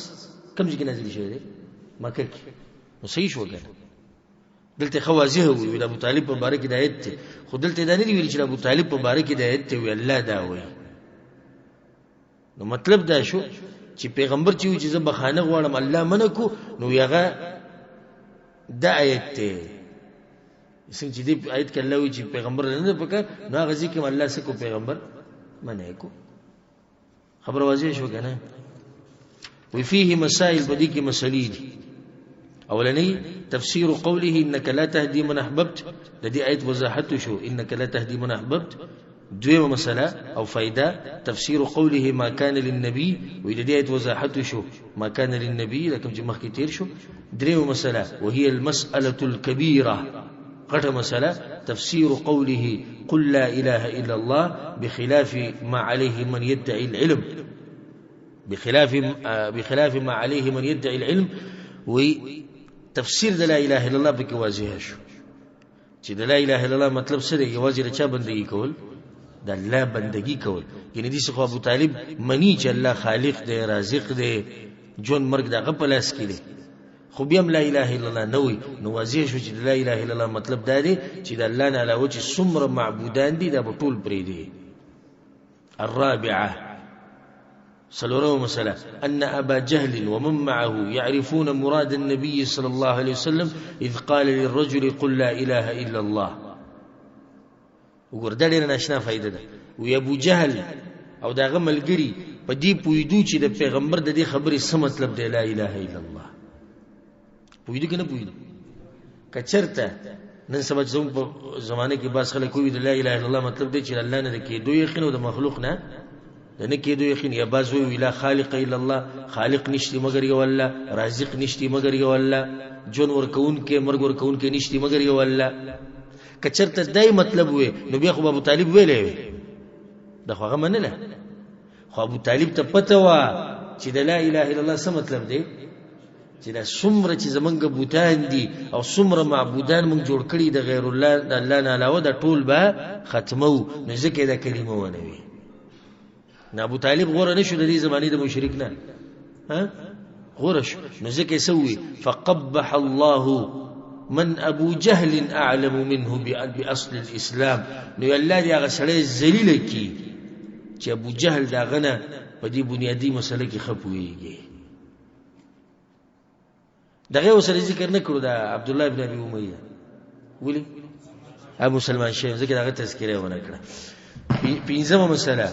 کوم ځای کې نازل شوی دی مکه کې نو صحیح شو کنه دلته خوازه وي د ابو طالب په باره کې د آیت خو دلته دا نه دی ویل چې ابو طالب په باره کې د آیت وی الله دا وایي نو مطلب دا شو چې پیغمبر چې وی چې زه بخانه غواړم الله منکو نو یغه دا آیت ته څنګه چې دې آیت کې الله وی چې پیغمبر نه پکا نو هغه ځکه الله سکو پیغمبر منه کو خبر واضح شو کنه وی فيه مسائل بدی کې مسلې دي اولنی تفسير قوله انك لا تهدي من احببت د دې آیت وضاحت شو انك لا تهدي من احببت دویمه مسألة او فائدة تفسير قوله ما كان للنبي وإذا ديت وضاحت شو ما كان للنبي لكم جمع كتير شو دريمه مسألة وهي المسألة الكبيرة قرأ مسألة تفسير قوله قل لا إله إلا الله بخلاف ما عليه من يدعي العلم بخلاف ما عليه من يدعي العلم وتفسير لا إله إلا الله بكوازيها شو چې لا إله إلا الله مطلب سره یوازې رچا بندگی کول د الله بندگی کول یعنی دې څخه ابو طالب منی چې الله خالق دی رازق دی جون مرګ دغه په لاس کې دی خو بیا لا اله الا الله نوې نو واضح شو چې لا اله الا الله مطلب دا دی چې د الله نه علاوه چې څومره معبودان دي دا ټول پرې دي الرابعه سلورو مسألة أن أبا جهل ومن معه يعرفون مراد النبي صلى الله عليه وسلم إذ قال للرجل قل لا إله إلا الله وګوردل نه ناشنا فائدہ ده وی ابو جهل او دا غملګری په دې پویدو چې د پیغمبر د دې خبرې څه مطلب دی لا اله الا الله پویدو کنه پویدو کچرته نن سبا زمانه کې باس خلک کوي د لا اله الا الله مطلب دی چې الله نه کې دوی یقین او د مخلوق نه نه کې دوی یقین یا باز وی لا خالق الا الله خالق نشتی مگر یو الله رازق نشتی مگر یو الله جون ورکون کې مرګ ورکون کې نشتی مگر یو الله کچرته دای مطلب وې نو بیا خو ابو طالب ویلې دا خو هغه منله خو ابو طالب ته پته وا چې د لا اله الا الله څه مطلب دی چې دا څومره چې زمونږ بوتان دي او څومره معبودان مونږ جوړ کړي د غیر الله د الله نه علاوه د ټول به ختمو نو ځکه دا کلمه ونه وي نه ابو طالب غوړه نشو د دې زمانه د مشرک نه ها غوړه شو نو ځکه سوي فقبح الله من ابو جهل اعلم منه باصل الاسلام نو الله دې هغه سره ذلیل کی چې ابو جهل دا غنه په دې بنیادی مسله کې خپويږي دغه وسره ذکر نه کړو دا عبد الله ابن ابي اميه ولي ابو سلمان شیخ ذکر هغه تذکره ونه کړه پنځمه مسله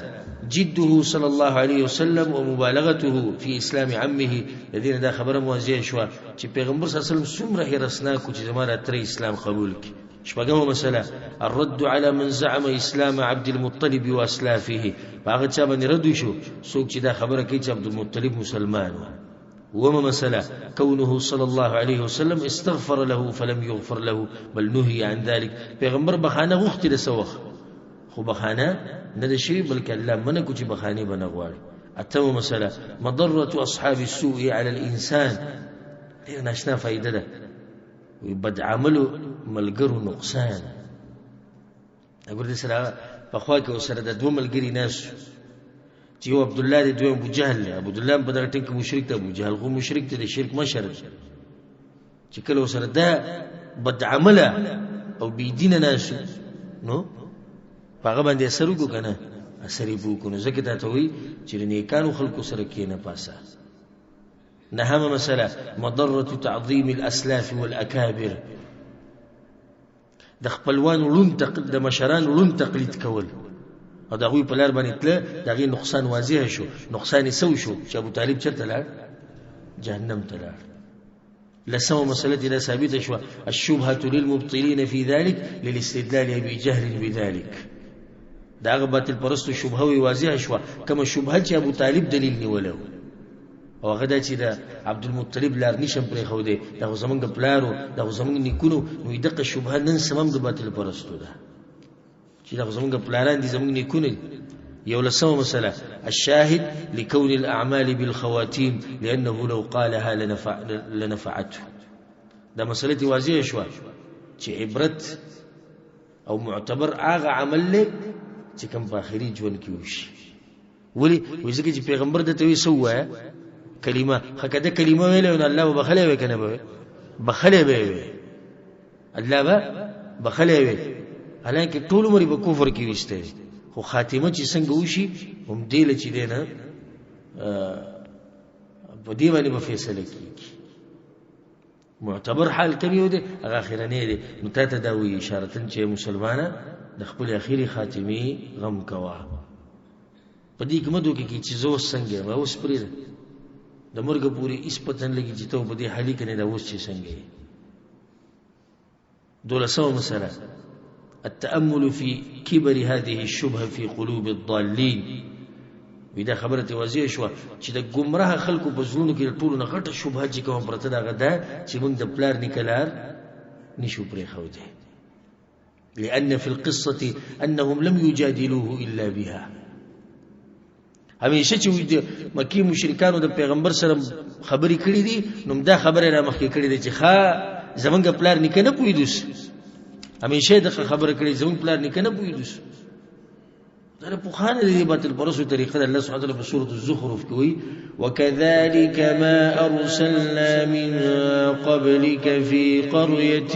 جده صلى الله عليه وسلم ومبالغته في اسلام عمه. الذين دا خبره موازیه شو چې پیغمبر صلی الله علیه وسلم څومره هرسنا کو چې زماره تر اسلام قبول کی. شپږمه مسله الرد على من زعم اسلام عبد المطلب واسلافه. هغه چا باندې رد شو څوک چې دا خبره کوي چې عبد المطلب مسلمان و. وما مسألة كونه صلى الله عليه وسلم استغفر له فلم يغفر له بل نهي عن ذلك. پیغمبر بخانه غوښتي د سوخ خو بخانه نه د شی بلکې الله منه کو چې بخانه بنغواړي. اتمه مسألة مضرة اصحاب السوء على الانسان. ډیر ناشنا فائدہ ده. بد عملو ملګرو نقصان. اګور دې سره په خوا کې وسره د دوه ملګری ناس چې یو عبد الله د دوی ابو جهل. ابو الله په دغه ټینګ مشرک ته ابو جهل خو مشرک ته د شرک مشر چې کله وسره ده بد عمله او بی دین ناس نو هغه باندې اثر وکړو کنه اثر یې وکړو. ځکه دا ته وی چې نیکانو خلکو سره کې نه پاسه. نهم مسألة مضرة تعظيم الأسلاف والأكابر. د خپلوان لون تقلید د مشران لون تقلید کول او دا غوی په لار باندې تل دا غي نقصان واضح شو. نقصان سو شو چې ابو طالب چرته لاړ جهنم ته لاړ. لسمه مسألة إذا ثابتة شو الشبهة للمبطلين في ذلك للاستدلال بجهل بذلك. دا غبات الپرستو شبهه واضح شو كما شبهه چې ابو طالب دلیل نیولو او غدا چې دا عبد المطلب لار نشم پرې خو دی دا زمونږ پلارو دا زمونږ نیکونو نو دغه شبهه نن سمم د باطل پرستو ده چې دا زمونږ پلاران دي زمونږ نیکونه. یو لسمه مسألة الشاهد لكون الأعمال بالخواتيم لأنه لو قالها لنفعته. دا مسألة واضحه شو چې عبرت او معتبر هغه عمل له چې کوم په اخري ژوند کې وشي. ولی وځکه چې پیغمبر د توي سوه کلمه هکذا کلمه ویله نو الله بخله وکنه به بخله به الله بخله وي. حالانکه ټول عمر په کفر کې وشته خو خاتمه چې څنګه وشي هم دې لچې دی نه په دې باندې به فیصله کیږي. معتبر حال کوي او د اخرنه دي نو ته تداوی اشاره چې مسلمانه د خپل اخیری خاتمه غم کوا. په دې کې مدو کې چې زو څنګه ما اوس پرې د مرګ پوری اس پتن لګي چې ته په دې حالي کې نه دا اوس چې څنګه. دولسمه مسألة التأمل في كبر هذه الشبهة في قلوب الضالين. ودا خبره واضحه شو چې د گمراه خلکو په زړونو کې ټولو نه غټه شبهه چې کوم پرته دا غدا چې موږ د پلار نکلار نشو پرې خو دي. لأن في القصة أنهم لم يجادلوه إلا بها. همیشه چې مکی مشرکانو د پیغمبر سره خبرې کړې دي نو دا خبره را مخکې کړې دي چې ښا زمونږ پلار نکنه پویدوس. همیشه د خبره کړې زمونږ پلار نکنه پویدوس. دا په خانه دي باطل پرسو طریقه الله سبحانه وتعالى په سورۃ الزخرف کوي وكذلك ما أرسلنا من قبلك في قرية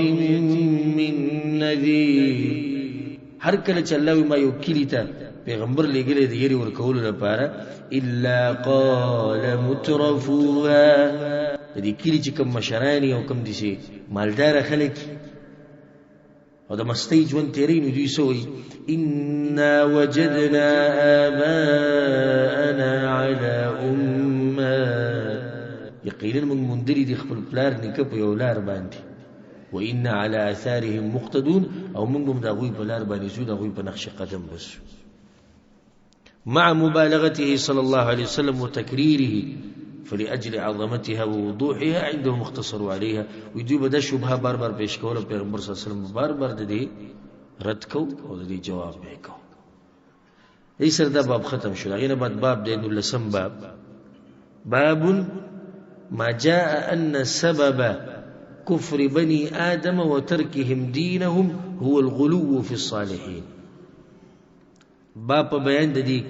من نذير. هر کله چې الله ما یو کلیته پیغمبر لګلې د یری ورکول لپاره الا قال مترفوها. دې کلی چې کوم مشرانی او کوم دي مالدار خلک او د مستی ژوند تیرې نو دوی سوې إنا وجدنا آباءنا على یقینا من مندری دی خپل پلار نیکه په یو لار باندې وإن على آثارهم مقتدون او موږ دا غوي په لار باندې زو دا غوي په نقش قدم بس. مع مبالغته صلى الله عليه وسلم وتكريره فلأجل عظمتها ووضوحها عندهم اختصروا عليها. ويدوی بدا شبهه بار بار پیش کوله پیغمبر صلی الله علیه وسلم بار بار د دې رد کو او د دې جواب وکاو. ای سر دا باب ختم شو. غینه بعد باب د لسم باب ما جاء أن سبب كفر بني آدم وتركهم دينهم هو الغلو في الصالحين. باب بیان د دې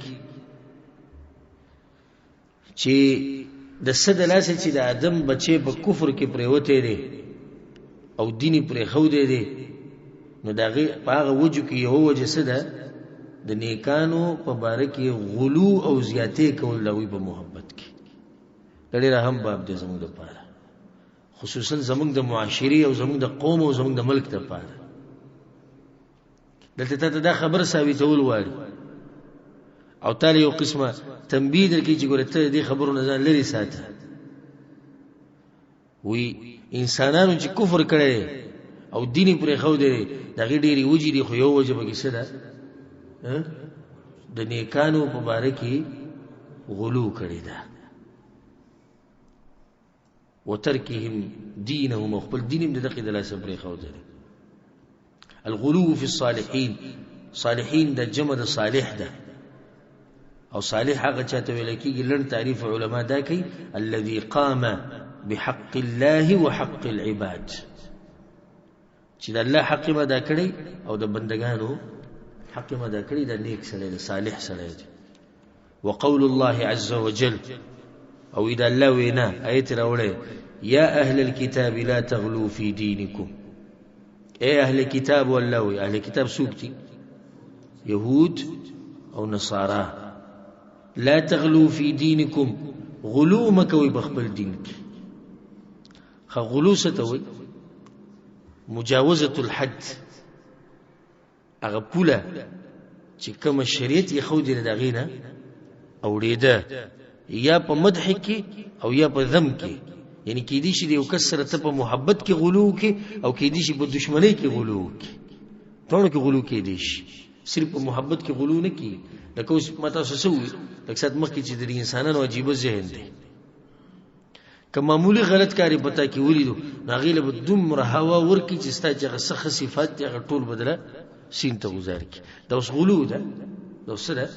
چې د صد لاسه چې د آدم بچي په کفر کې پریوته دي او دیني پرې خو دي نو داغه هغه وجو کې یو وجه سده د نیکانو په باره کې غلو او زیاتې کول لوي په محبت کې. ډېر اهم باب دی زموږ لپاره خصوصا زموږ د معاشري او زموږ د قوم او زموږ د ملک لپاره. دلته ته دا خبر ثابتول وایي او تعالی یو قسمه تنبیه درکې چې ګوره ته دې خبرو نه ځان لري ساته وی انسانانو چې کفر کړي او دین پرې خو دې دغه ډېری وجې دي خو یو وجه به څه ده د نیکانو په باره کې غلو کړی ده وترکهم دینهم خپل دین دې دغه د لاسه پرې خو دې الغلو فی الصالحین صالحین د جمع د صالح ده او صالح هغه چاته ویل کېږي لړ تعریف علما دا کوي الذي قام بحق الله وحق العباد چې د الله حق مدا کړی او د بندگانو حق مدا کړی د نیک سره صالح سره وقول الله عز وجل او اذا الله وینا ایت راوړې یا اهل الكتاب لا تغلوا في دينكم اے اهل کتاب والله اهل کتاب سوکتي يهود او نصارى لا تغلوا في دينكم غلو مکوي بخبل دینک غلو ستوي مجاوزه الحد هغه پوله چې کوم شریعت یې خو دې دغینه اوریده یا په مدح کې او یا په ذم کې یعنی کې دي چې یو کسر ته په محبت کې غلو کې او کې دي چې په دشمنی کې غلو کې ټول کې غلو کې دي صرف په محبت کې غلو نه کی لکه اوس ماته سوي لکه مخکې چې د انسانانو عجیب ذهن دی که معمولی غلط کاری پتا کې ولیدو ناغیله به دومره هوا ورکی چې ستا چې غسخ صفات هغه ټول بدله سین ته گزار کی دا اوس غلو ده دا اوس ده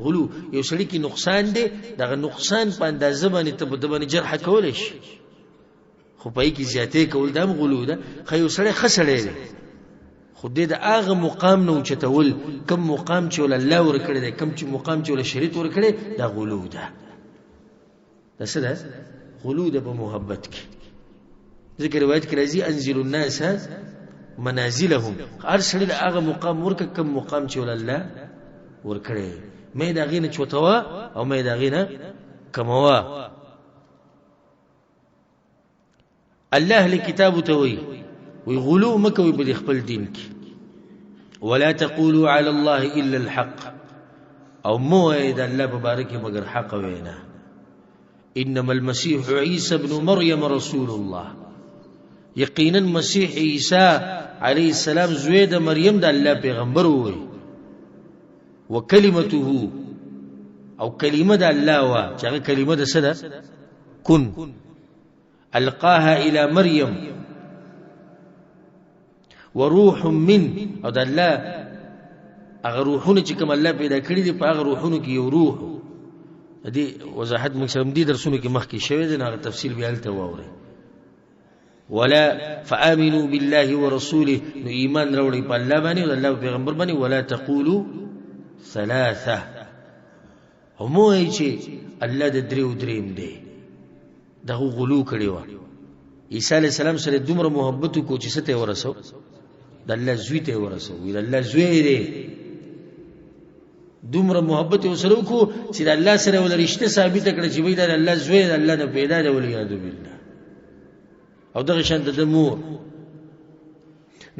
غلو یو سړی کې نقصان دی دغه نقصان په اندازه باندې ته په باندې جرح کول شي خو پای کې زیاتې کول دا غلو ده خو یو سړی خسړی دی خو دې د هغه مقام نه اوچتول کم مقام چې ول الله ورکړي دی کم چې مقام چې ول شریعت ورکړي دا غلو ده دا څه ده غلو ده په محبت کې ذکر روایت کې راځي انزل الناس منازلهم هر سړی د هغه مقام ورکړي کم مقام چې ول الله ورکړي مې دا غینه چوتوا او مې دا غینه کموا الله لکتاب ته وی غلو مکوي په خپل دین کې ولا تقولوا على الله الا الحق او مو اذا الله مبارک مگر حق وینا انما المسيح عيسى ابن مريم رسول الله یقینا مسیح عیسی علیه السلام زوی د مریم د الله پیغمبر وي وكلمته او كلمه د الله وا چې کلمه د څه ده كن القاها الى مريم وروح من او د الله هغه روحونه چې کوم الله پیدا کړی دي په هغه روحونو کې یو روح دې وضاحت موږ سره دې درسونه کې مخکې شوی دی هغه تفصیل بیا تل واوري ولا فآمنوا بالله ورسوله نو ایمان راوړي په الله باندې او الله پیغمبر باندې ولا تقولوا ثلاثه همو چې الله د دریو دریم دی دغه غلو کړی و عیسی علی السلام سره دومره محبت کو چې ستې ورسو د الله زوی ته ورسو وی الله زوی دی دومره محبت وسره کو چې د الله سره ول رشتہ ثابت کړ چې وی د الله زوی د الله نه پیدا دی ولې یاد بالله او دغه شان د مور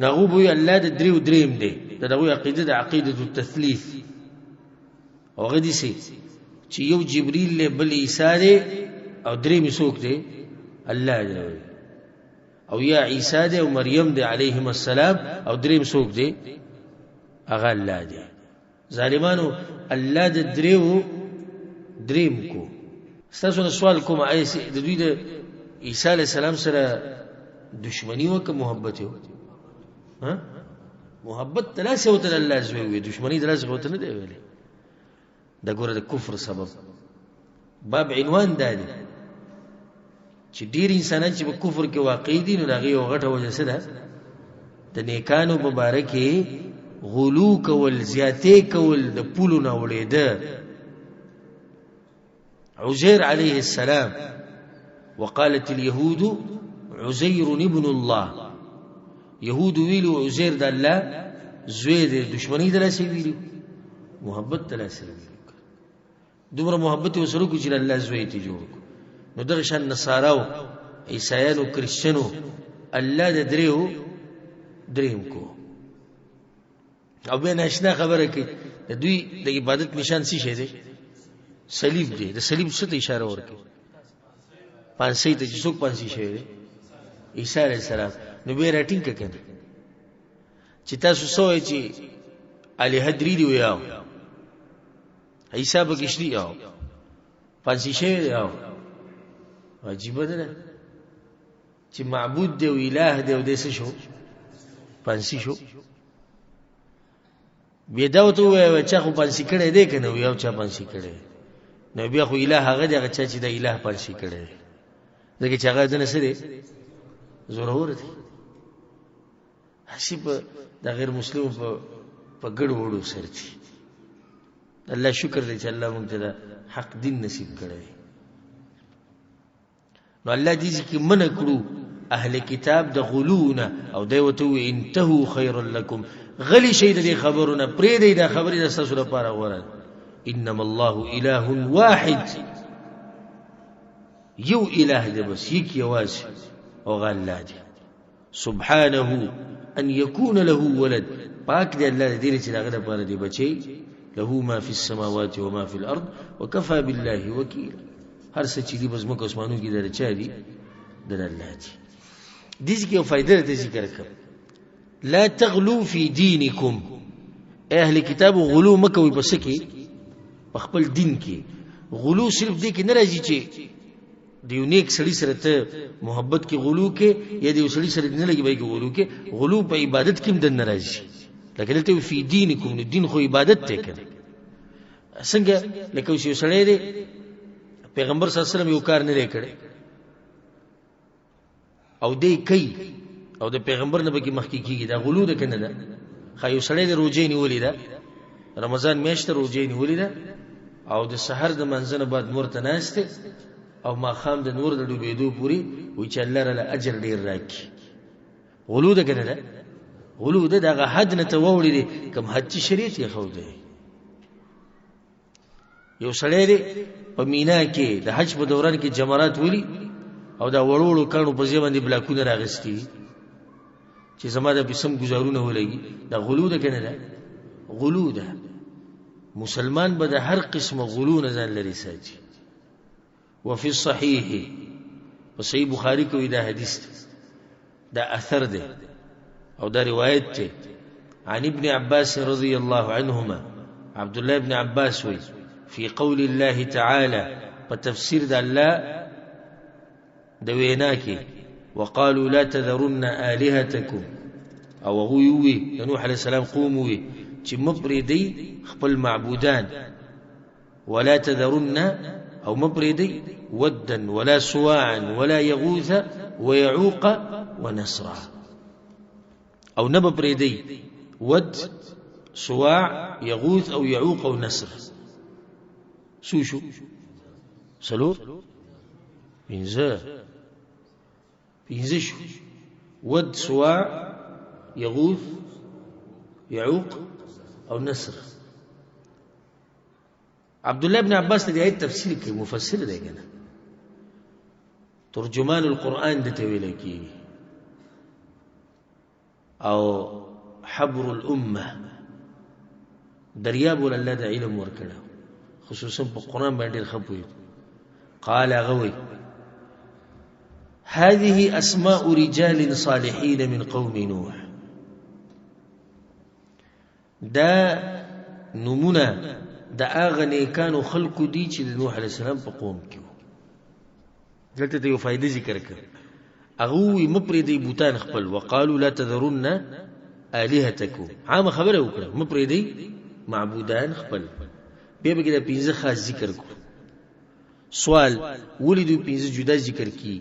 نغوب وی الله د دریو دریم دی دغه عقیده د عقیده التثلیث او غدي سي چې یو جبريل له بل عیسی دی او درې مسوک دی الله دی او یا عیسی دی او مریم دی علیهم السلام او درې مسوک دی هغه الله دی ظالمانو الله د دریو دریم کو تاسو سوال کوم ایسي د دوی د عیسی علی السلام سره دشمنی وک محبت یو ها محبت تلاسه وته الله زوی وي دشمنی تلاسه وته نه دی ویلي دا ګوره د کفر سبب باب عنوان دی چې ډیر انسانان چې په کفر کې واقع دي نو هغه یو غټه وجه څه ده د نیکانو مبارکي غلو کول زیاتې کول د پولو نه وړېده عزير عليه السلام وقالت اليهود عزير ابن الله يهود ویلو عزير د الله زوی د دشمنی درسه ویلو محبت درسه دومره محبت وسره کو چې الله زوی ته جوړ نو دغه شان نصاراو عیسایانو کرسچنو الله د دریم کو او به ناشنا خبره کوي د دوی د عبادت نشان څه شي دی صلیب دی د صلیب څه ته اشاره ورکوي پانسی ته چې څوک پانسی شوی دی عیسی علیه السلام نو به راټینګ کړي چې تاسو سوې چې علی حدری دی ویاو عیسی بکشتي او پانسی شوی دی او عجیب ده چې معبود دی او الہ دی او دسه شو پانسی شو بیا دا وته وای چې خو پانسی کړي دی کنه یو چا پانسی کړي نو بیا خو الہ هغه دغه چې د الہ پانسی کړي دغه چې هغه دنه سره ضرور دي حسب د غیر مسلمان په ګډ وړو سره دي الله شکر دې چې الله موږ ته حق دین نصیب کړی نو الله دې چې من کړو اهل کتاب د غلونا او دوته انتهو خير لكم غلی شي د خبرونه پرې دی د خبرې د تاسو لپاره غوړل انما الله اله واحد یو اله دی بس یک یواز او غلا دی سبحانه ان يكون له ولد پاک دی الله دې چې دغه لپاره دی بچي له ما في السماوات وما في الارض وكفى بالله وكيلا هر څه چې دی بس مکه اسمانو کې درچا دي د الله دی دې کې فائدې ته ذکر کړ لا تغلو في دينكم اهل کتاب غلو مکوي پس کې خپل دین کې غلو صرف دې کې نه راځي چې دیو نیک سړی سره ته محبت کې غلو کې یا دیو سړی سره نه لګي به غلو کې غلو په عبادت کې هم د ناراضي لکه ته فی دینکم نو دین خو عبادت ته کوي څنګه لکه یو سړی دی پیغمبر صلی الله علیه وسلم یو کار نه کړي او دې کوي او د پیغمبر نه به کې مخکې کیږي دا غلو ده کنه ده خا یو سړی د روزې نیولې ده رمضان میاشت روزې نیولې ده او د سحر د منځنه بعد مرته ناشته او ما خام د نور د ډوبېدو پوری وي چې الله تعالی اجر ډیر راکړي غلو ده کنه ده غلو ده دغه حد نه ته وړي دي کوم حد چې شریعت یې خو ده یو سړی دی په مینا کې د حج په دوران کې جمرات ولي او دا وړوړو کانو په ځای باندې بلاکونه راغستي چې زما د بسم گزارونه ولګي دا غلو ده کنه ده غلو ده مسلمان به د هر قسم غلو نه ځان لري ساتي وفي الصحيح وصحيح بخاري کې دا حدیث دا اثر ده او دا روایت ته عن ابن عباس رضي الله عنهما عبد الله ابن عباس وي في قول الله تعالى وتفسير ده الله دويناكي وقالوا لا تذرن آلهتكم او هو يوي نوح عليه السلام قوموا چې مبردي خپل معبودان ولا تذرن او مبردي ودا ولا سواعا ولا يغوث ويعوق ونسرا او نببردي ود سواع يغوث او يعوق او نسر شو سلور بينزا شو ود سواع يغوث يعوق او نسر عبد الله بن عباس دې آیت تفسیر کوي مفسر دی کنه ترجمان القرآن دته ویل کی او حبر الامه دریاب ول د علم ورکړه خصوصا په قرآن باندې خپوي قال غوي هذه اسماء رجال صالحين من قوم نوح دا نمونه دا اغه نیکانو خلقو دي چې نوح عليه السلام په قوم کې دلته یو فائدې ذکر کړ اغه مپری دی بوتان خپل وقالو لا تذرن الهتكم عام خبره وکړه مپری دی معبودان خپل به به دا پنځه خاص ذکر کو سوال ولیدو پنځه جدا ذکر کی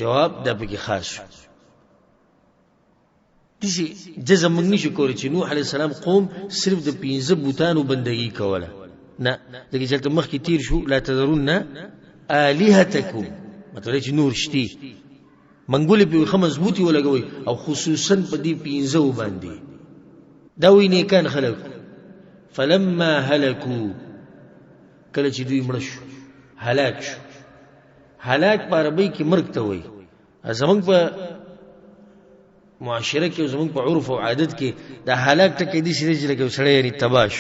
جواب دا به خاص شو دسی جزم موږ نشو کولای چې نوح عليه السلام قوم صرف د پنځه بوتانو بندگی کوله نه دغه چې مخ کې تیر شو لا تذرن الهتكم مطلب چې نور شتي منګولې په خمس بوتي ولګوي او خصوصا په دې پنځو باندې دا ویني کان خلق فلما هلكوا کله چې دوی مړ شو هلاک شو هلاک په عربی کې مرګ ته وایي زمونږ په معاشره کې زموږ په عرف او عادت کې دا هلاک ټکی دي چې لکه سړی یعنی تباش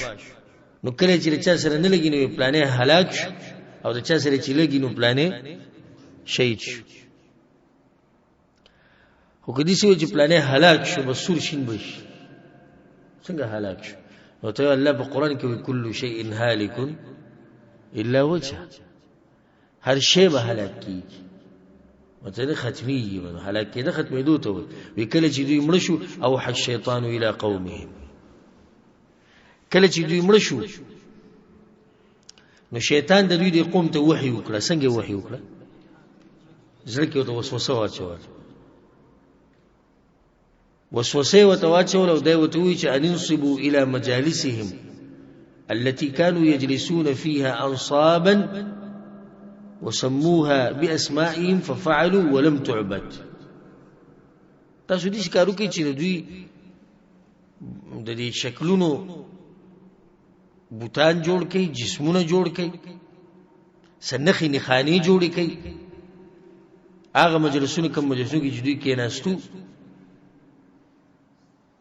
نو کله چې چا سره نه لګي نو پلانې هلاک شو او د چا سره چې لګي نو پلانې شهید شو خو کدي چې پلانې هلاک شو بس سور شین بش څنګه هلاک شو نو ته الله په قران کې کل شیء هالک الا وجهه هر شی به هلاک کیږي مته ختمي هلاک کېده ختمېدو ته وي کله چې دوی مړ شو او حش الشیطان الى قومهم کله چې دوی مړ شو نو شیطان د دوی د قوم ته وحی وکړه څنګه وحی وکړه زړه کې ته وسوسه واچول وسوسه وتواچول او دوی ته وی چې انصبوا الى مجالسهم التي كانوا يجلسون فيها انصابا وسموها باسمائهم ففعلوا ولم تعبد تاسو دې ښکارو کې چې دوی د دې شکلونو بوتان جوړ کړي جسمونه جوړ کړي سنخي نخاني جوړ کړي هغه مجلسونه کوم مجلسونه کې دوی کې ناستو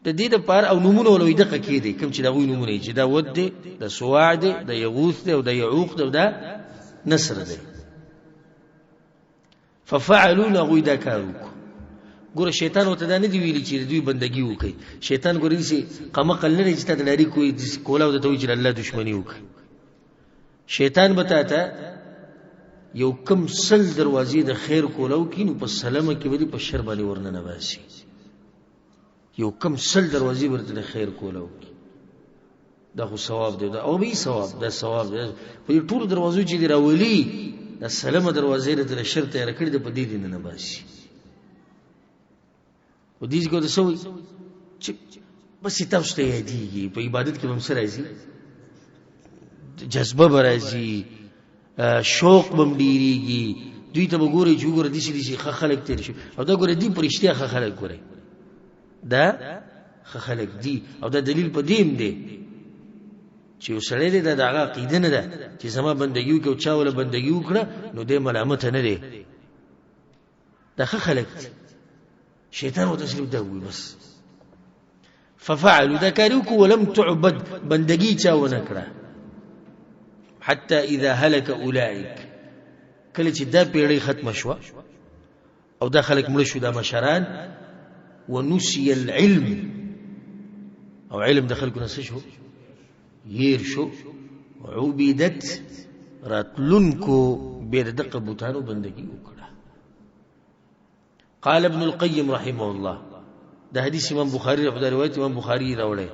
د دې لپاره او نمونه ولوي دقه کې دي کوم چې دا وې نمونه چې دا ود دي د سواع دي د یغوث دي او د یعوق دي او دا نصر دي ففعلوا نغوي دا کارو ګور شیطان وته دا نه دی ویلي چې دوی بندگی وکي شیطان ګورې چې قمقل نه چې ته لري کوئی کولاو د توي چې الله دښمنی وکي شیطان بتاته یو کم سل دروازې د خیر کولاو کینو په سلامه کې ودی په شر باندې ورنه نباسي یو کم سل دروازې ورته د خیر کولاو دا خو ثواب دی دا او به ثواب دا ثواب دی په ټول دروازو چې دی راولي د سلامه دروازې ته شر تیار کړی د پدې دین نه باسي و دې کو د سوي چې بس تاسو ته یادېږي په عبادت کې هم سره راځي جذبه راځي شوق بم ډیریږي دوی ته وګوري چې وګوره دي چې خلک تیر شي او دا ګوره دي پرشتیا خلک ګوره دا خلک دي او دا دلیل په دیم دی چې وسړی دې دا هغه عقیده نه ده چې زما بندګي وکړو چا ول بندګي وکړه نو دې ملامت نه دی دا خلک شیطان وتشرب دا وي بس ففعلوا ذكرك ولم تعبد بندگی چا ونکړه حتى اذا هلك اولئك کله چې دا پیړۍ ختم شو او دا خلک مړ شو دا مشران ونسي العلم او علم دخل کو نس شو ير شو عبدت راتلنكو بيد دقه بوتانو بندگی وکړه قال ابن القيم رحمه الله ده حديث امام بخاري رحمه الله روایت امام بخاري راوړی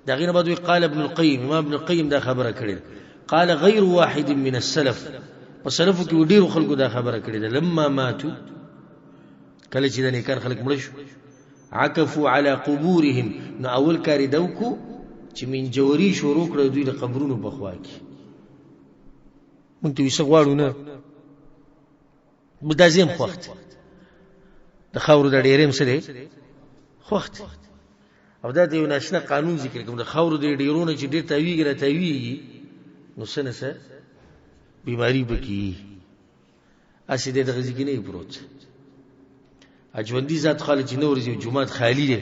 دا غینه بعد قال ابن القيم امام ابن القيم دا خبره کړې قال غير واحد من السلف وسلف کې ډیرو خلکو دا خبره کړې ده لما ماتوا کله چې د نیکان خلک مړ شو عكفوا على قبورهم نو اول کاری دوکو چې من جوړی شروع کړ دوی د قبرونو بخوا کې مونږ ته وسه غواړو نه بدازیم وخت د خاورو د ډیرم سره وخت او دا د یو ناشنا قانون ذکر کوم د خاورو د ډیرونه چې ډیر تاویږي را تاویږي نو سنسه بیماری بکی اسی د غزي کې نه پروت اجوندی ذات خالد نور زی جمعات خالی دی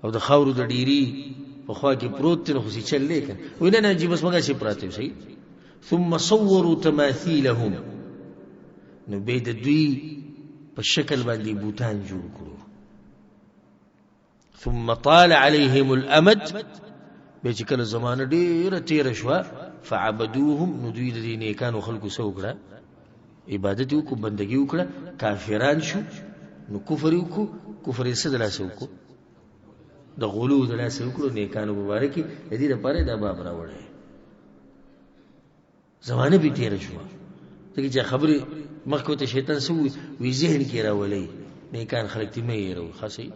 او د خاورو د ډیری په خوا کې پروت نو خو چل لیکن وینه نه جی بس مګه شي پراته صحیح ثم صوروا تماثيلهم نو به د دوی په شکل باندې بوتان جوړ کړو ثم طال عليهم الامد به چې کله زمانه ډیره تیر شو فعبدوهم نو دوی د دینه کانو خلکو سو کړه عبادت وکړه بندگی وکړه کافران شو نو کفر وکړو کفر یې سره سو کو د غلو د لاس وکړو نیکانو مبارکي د دې لپاره دا باب راوړی زمانه به تیر شو دغه چې خبره مخکې ته شیطان سو وی ذهن کې راولي نیکان خلک تی مې یرو خاصي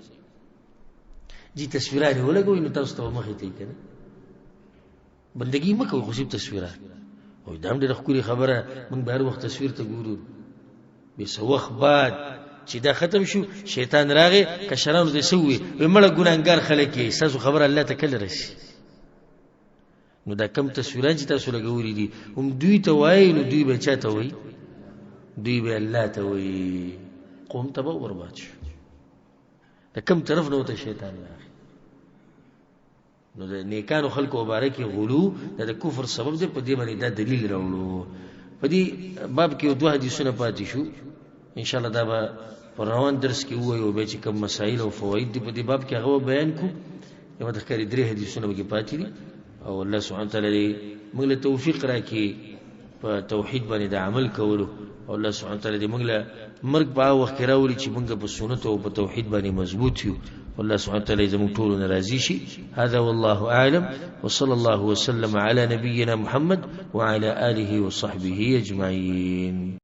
جی تصویرات ولګوي نو تاسو ته مخې ته کنه بندگی مکو خو صرف تصویرات او دا هم ډېر ښکلي خبره موږ به هر وخت تصویر ته ګورو به څه وخت بعد چې دا ختم شو شیطان راغی کشرانو دې سوي ومړه ګناګار خلک یې تاسو خبر الله ته کله راشي نو دا کم تصویران چې تاسو لګوري دي هم دوی ته وایي نو دوی به چاته وایي دوی به الله ته وایي قوم ته برباد شو د کوم طرف نه وته شیطان راغی نو د نیکانو خلکو مبارکي غلو د کفر سبب دی په دې باندې دا دلیل راوړو په دې باب کې دوه حدیثونه پاتې شو ان شاء الله دا به پر روان درس کې وایو به چې کوم مسائل او فواید دی په دې باب کې هغه بیان کو یو د ښکاری درې حدیثونه به پاتې دي او الله سبحانه تعالی موږ له توفیق راکړي په توحید باندې د عمل کولو او الله سبحانه تعالی دې موږ له مرګ په وخت کې راوړي چې موږ په سنت او په توحید باندې مضبوط یو والله سبحانه وتعالى زموږ ټول ناراضي شي هذا والله اعلم وصلى الله وسلم على نبينا محمد وعلى اله وصحبه اجمعين